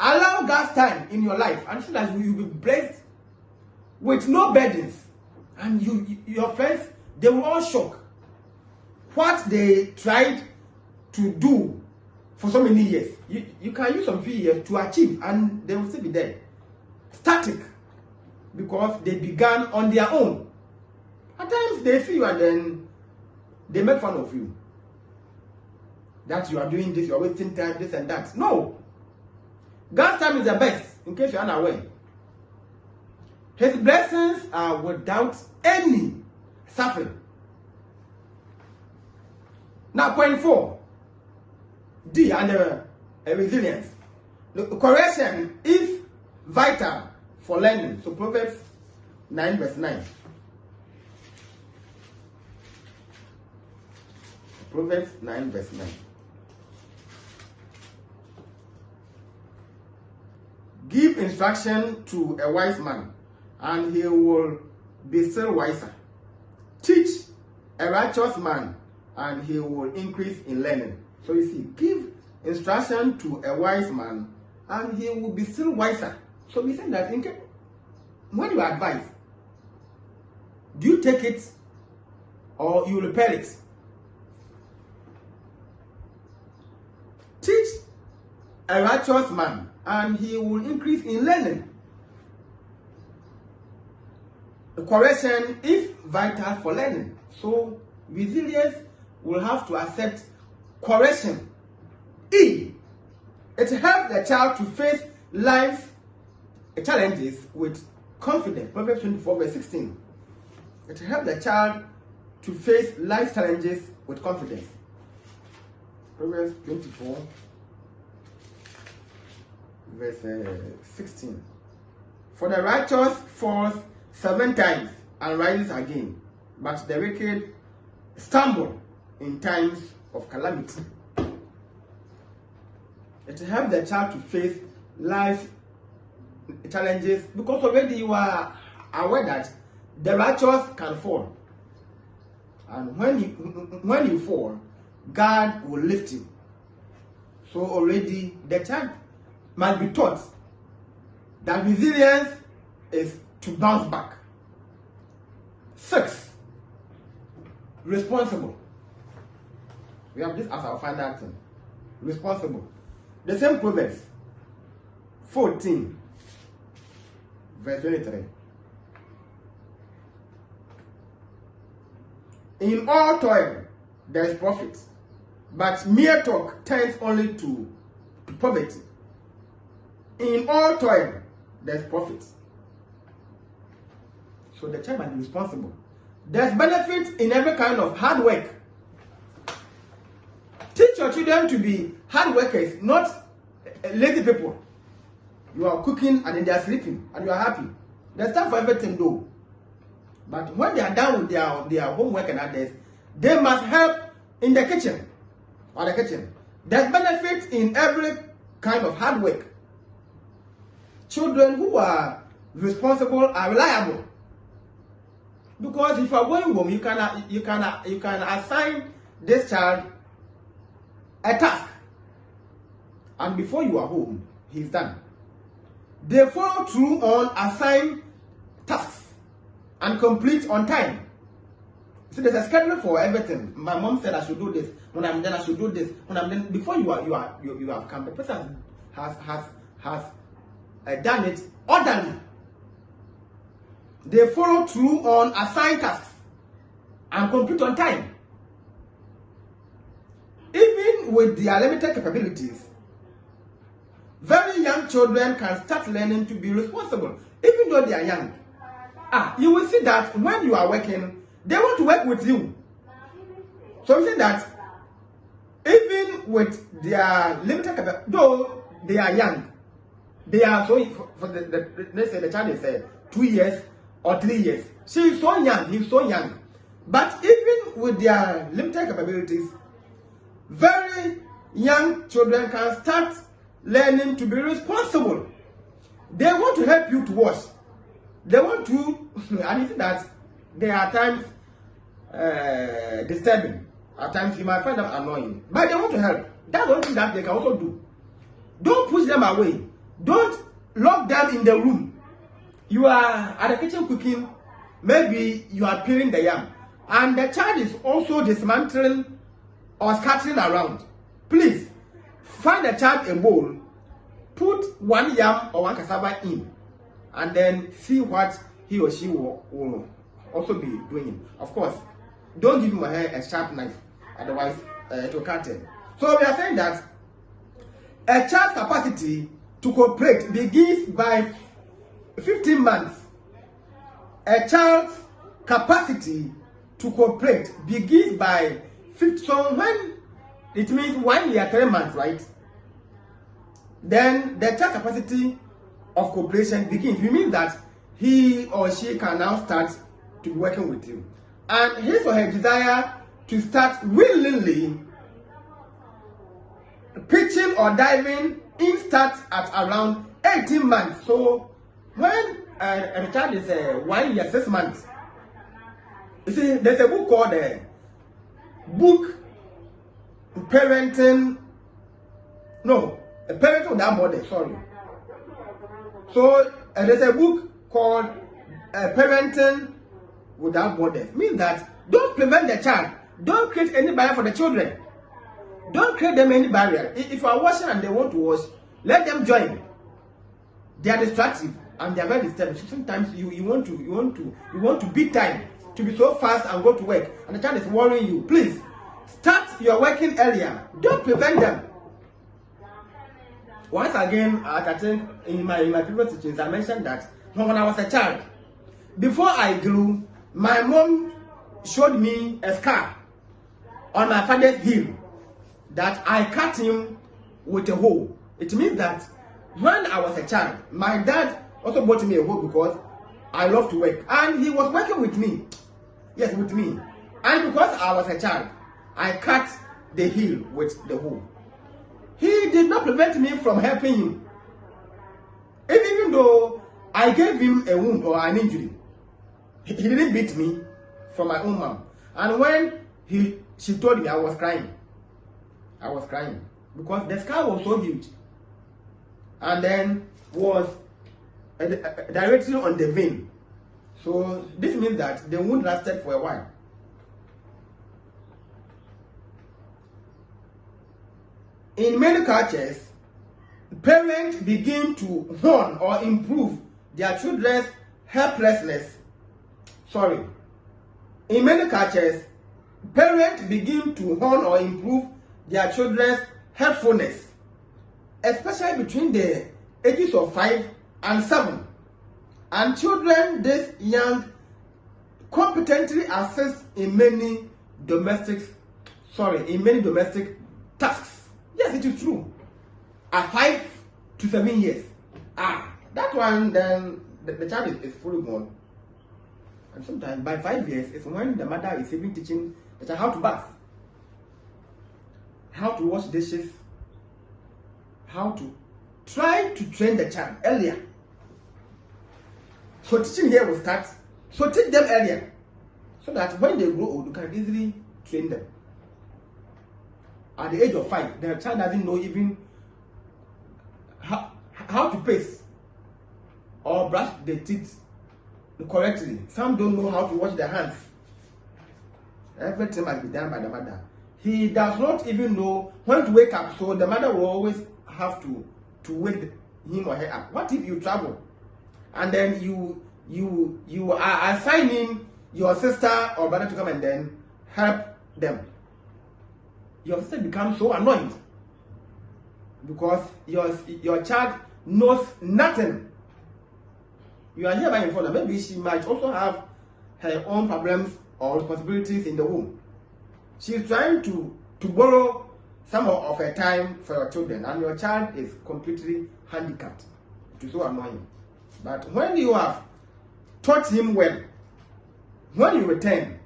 Allow God's time in your life, and so that you will be blessed with no burdens. And your friends, they will all shock what they tried to do for so many years. You can use some few years to achieve, and they will still be there, static, because they began on their own. At times they see you and then they make fun of you. That you are doing this, you are wasting time, this and that. No. God's time is the best, in case you are unaware. His blessings are without any suffering. Now, point 4. D, and resilience. The correction is vital for learning. So, Proverbs 9 verse 9. Proverbs 9 verse 9. Give instruction to a wise man, and he will be still wiser. Teach a righteous man, and he will increase in learning. So you see, give instruction to a wise man, and he will be still wiser. So we say that when you advise, do you take it or you repel it? Teach a righteous man, and he will increase in learning. The correction is vital for learning. So resilience will have to accept correction. E, it helps the child to face life's challenges with confidence. Proverbs 24 verse 16. It helps the child to face life's challenges with confidence. Proverbs 24 verse 16. For the righteous falls 7 times and rises again, but the wicked stumble in times of calamity. It helps the child to face life challenges, because already you are aware that the righteous can fall, and when you fall, God will lift you. So already the child must be taught that resilience is to bounce back. 6, responsible. We have this as our final thing. Responsible. The same Proverbs 14 verse 23. In all toil there is profit, but mere talk tends only to poverty. In all toil there is profit. So the child must be responsible. There's benefit in every kind of hard work. Teach your children to be hard workers, not lazy people. You are cooking and then they are sleeping and you are happy. There's time for everything though. But when they are done with their homework and others, they must help in the kitchen or the kitchen. There's benefit in every kind of hard work. Children who are responsible are reliable. Because if you are going home, you can assign this child a task, and before you are home, he's done. They follow through on assigned tasks and complete on time. So there's a schedule for everything. My mom said I should do this. When I'm done, I should do this. When I'm done, before you have come, the person has done it orderly. They follow through on assigned tasks and complete on time. Even with their limited capabilities, very young children can start learning to be responsible, even though they are young. You will see that when you are working, they want to work with you. So you see that even with their limited capabilities, though they are young, they are so, let's say the child is 2 years or 3 years. She is so young, he's so young. But even with their limited capabilities, very young children can start learning to be responsible. They want to help you to wash. They want to, and you see that there are times disturbing. At times you might find them annoying. But they want to help. That's one thing that they can also do. Don't push them away. Don't lock them in the room. You are at the kitchen cooking, maybe you are peeling the yam, and the child is also dismantling or scattering around. Please find the child a bowl, put one yam or one cassava in, and then see what he or she will also be doing. Of course, don't give him a sharp knife, otherwise it will cut him. So we are saying that a child's capacity to cooperate begins by 15 months. A child's capacity to cooperate begins by 15. So when it means 1 year, 3 months, right? Then the child capacity of cooperation begins. We mean that he or she can now start to be working with you. And his or her desire to start willingly pitching or diving in starts at around 18 months. So when a child is 1 year, 6 months, you see, there's a book called Book Parenting. No, a Parenting Without Borders, sorry. So there's a book called Parenting Without Borders. Means that don't prevent the child. Don't create any barrier for the children. Don't create them any barrier. If you are washing and they want to wash, let them join. They are destructive and they are very disturbing. Sometimes you want to beat time to be so fast and go to work, and the child is worrying you. Please start your working earlier. Don't prevent them. Once again, I think in my previous teachings, I mentioned that when I was a child, before I grew, my mom showed me a scar on my father's heel that I cut him with a hoe. It means that when I was a child, my dad also bought me a hoe because I love to work, and he was working with me. Yes, with me. And because I was a child, I cut the heel with the hoe. He did not prevent me from helping him. Even though I gave him a wound or an injury, he didn't beat me from my own mom. And when she told me, I was crying. I was crying because the scar was so huge, and then was directly on the vein. So this means that the wound lasted for a while. In many cultures, parents begin to hone or improve their children's helplessness. In many cultures, parents begin to hone or improve their children's helpfulness, especially between the ages of 5 and 7. And children this young competently assist in many domestic tasks. Yes, it is true. At 5 to 7 years, that one, then the child is fully grown. And sometimes by 5 years is when the mother is even teaching the child how to bath, how to wash dishes, how to try to train the child earlier. So teaching here will start. So teach them earlier, so that when they grow old, you can easily train them. At the age of 5, the child doesn't know even how to paste or brush the teeth correctly. Some don't know how to wash their hands. Everything must be done by the mother. He does not even know when to wake up, so the mother will always have to wake him or her up. What if you travel and then you are assigning your sister or brother to come and then help them? Your sister becomes so annoyed because your child knows nothing. You are hereby informed that maybe she might also have her own problems or responsibilities in the home. She is trying to borrow some of her time for your children, and your child is completely handicapped. It is so annoying. But when you have taught him well, when you return,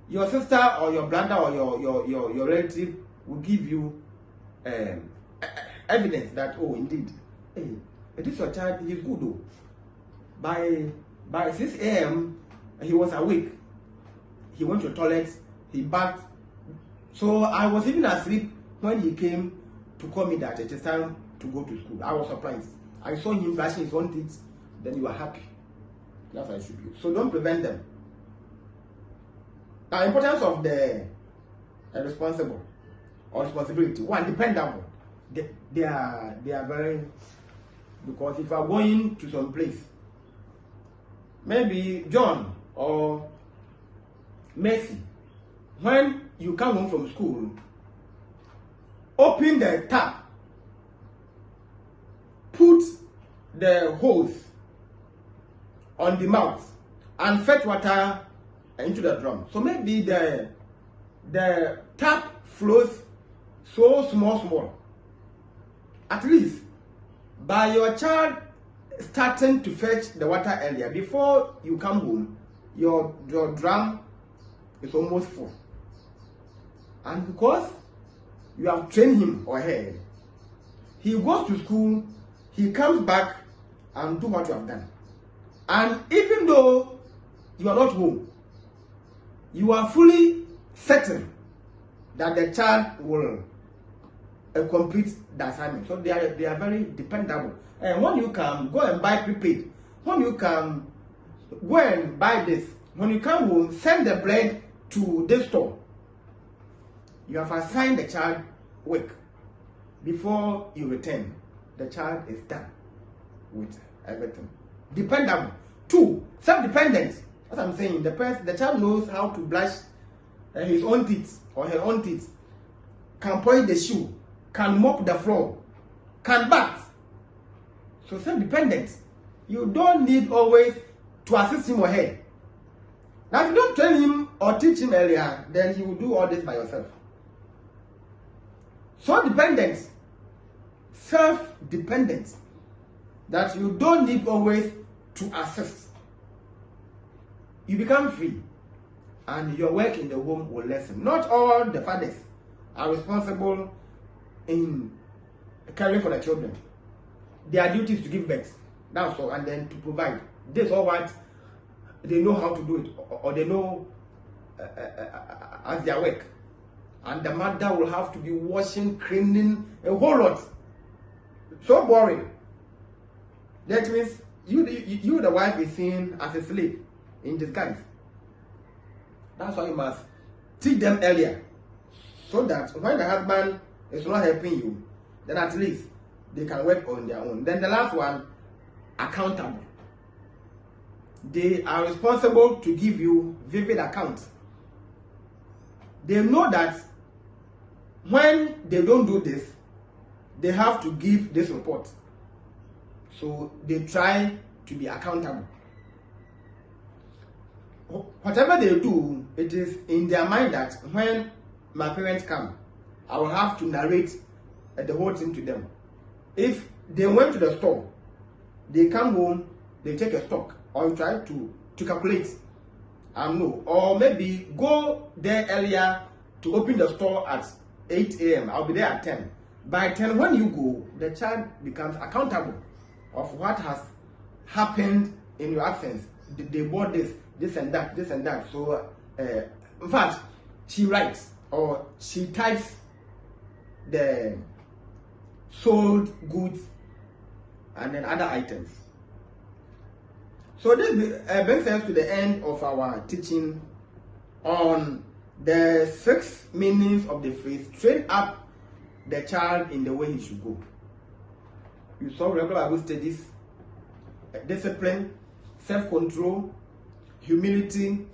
your sister or your brother or your relative will give you evidence that, oh, indeed, hey, this is your child, he is good though. By 6 a.m. he was awake. He went to the toilet, he bathed. So I was even asleep when he came to call me that it is time to go to school. I was surprised. I saw him brushing his own teeth, then you are happy. That's how it should be. So don't prevent them. Now, importance of the responsible or responsibility. One, dependable. They are very, because if you are going to some place, maybe John or Mercy, when you come home from school, open the tap, put the hose on the mouth, and fetch water into the drum. So maybe the tap flows so small. At least by your child starting to fetch the water earlier, before you come home, your drum is almost full. And because you have trained him or her, he goes to school, he comes back and do what you have done. And even though you are not home, you are fully certain that the child will complete the assignment. So they are very dependable. And when you come, go and buy prepaid. When you come, go and buy this. When you come home, send the bread to this store. You have assigned the child work. Before you return, the child is done with everything. Dependable. 2, self-dependent. As I'm saying, the child knows how to brush his own teeth or her own teeth, can polish the shoe, can mop the floor, can bath. So self-dependent. You don't need always to assist him or her. Now, if you don't train him or teach him earlier, then he will do all this by yourself. So dependent, self-dependent, that you don't need always to assist. You become free, and your work in the home will lessen. Not all the fathers are responsible in caring for the children. Their duty is to give birth, that's all, and then to provide. This or what they know how to do it, or they know as their work. And the mother will have to be washing, cleaning, a whole lot. So boring. That means you the wife is seen as a slave in disguise. That's why you must teach them earlier, so that when the husband is not helping you, then at least they can work on their own. Then the last one, accountable. They are responsible to give you vivid accounts. They know that when they don't do this, they have to give this report. So they try to be accountable. Whatever they do, it is in their mind that when my parents come, I will have to narrate the whole thing to them. If they went to the store, they come home, they take a stock, or try to calculate, no, or maybe go there earlier to open the store at 8 a.m. I'll be there at 10. By 10, when you go, the child becomes accountable of what has happened in your absence. They bought this and that. So, in fact, she writes or she types the sold goods and then other items. So this brings us to the end of our teaching on the 6 meanings of the phrase, train up the child in the way he should go. You saw regular Bible studies, discipline, self-control, humility,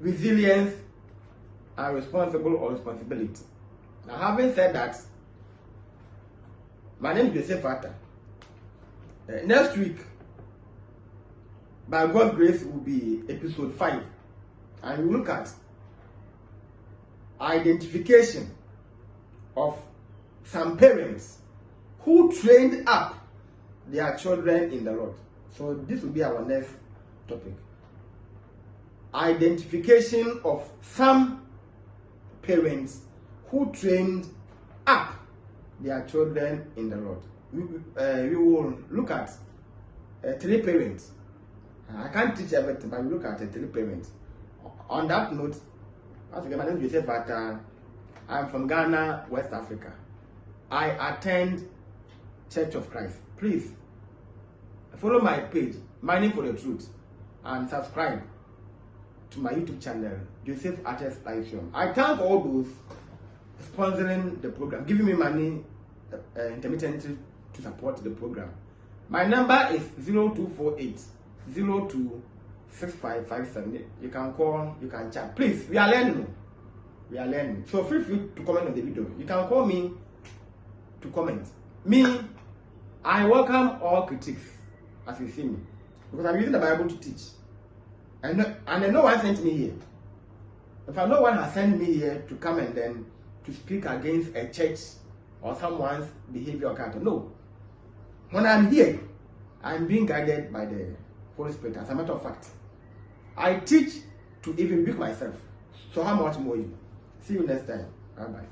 resilience, and responsible or responsibility. Now, having said that, my name is Joseph Atta. Next week, by God's grace, will be episode 5, and we look at identification of some parents who trained up their children in the Lord. So this will be our next topic. Identification of some parents who trained up their children in the Lord. We will look at 3 parents. I can't teach everything, but we look at 3 parents. On that note, once again, my name is Joseph Atta. I'm from Ghana, West Africa. I attend Church of Christ. Please follow my page, Mining for the Truth, and subscribe to my YouTube channel, Joseph Artist Livestream. I thank all those sponsoring the program, giving me money intermittently to support the program. My number is 0248 026557. You can call, you can chat. Please, we are learning. We are learning. So feel free to comment on the video. You can call me to comment. Me, I welcome all critics as you see me, because I'm using the Bible to teach. And no one sent me here. If no one has sent me here to come and then to speak against a church or someone's behavior or character. No. When I'm here, I'm being guided by the Holy Spirit. As a matter of fact, I teach to even rebuke myself. So how much more you? See you next time. Bye-bye.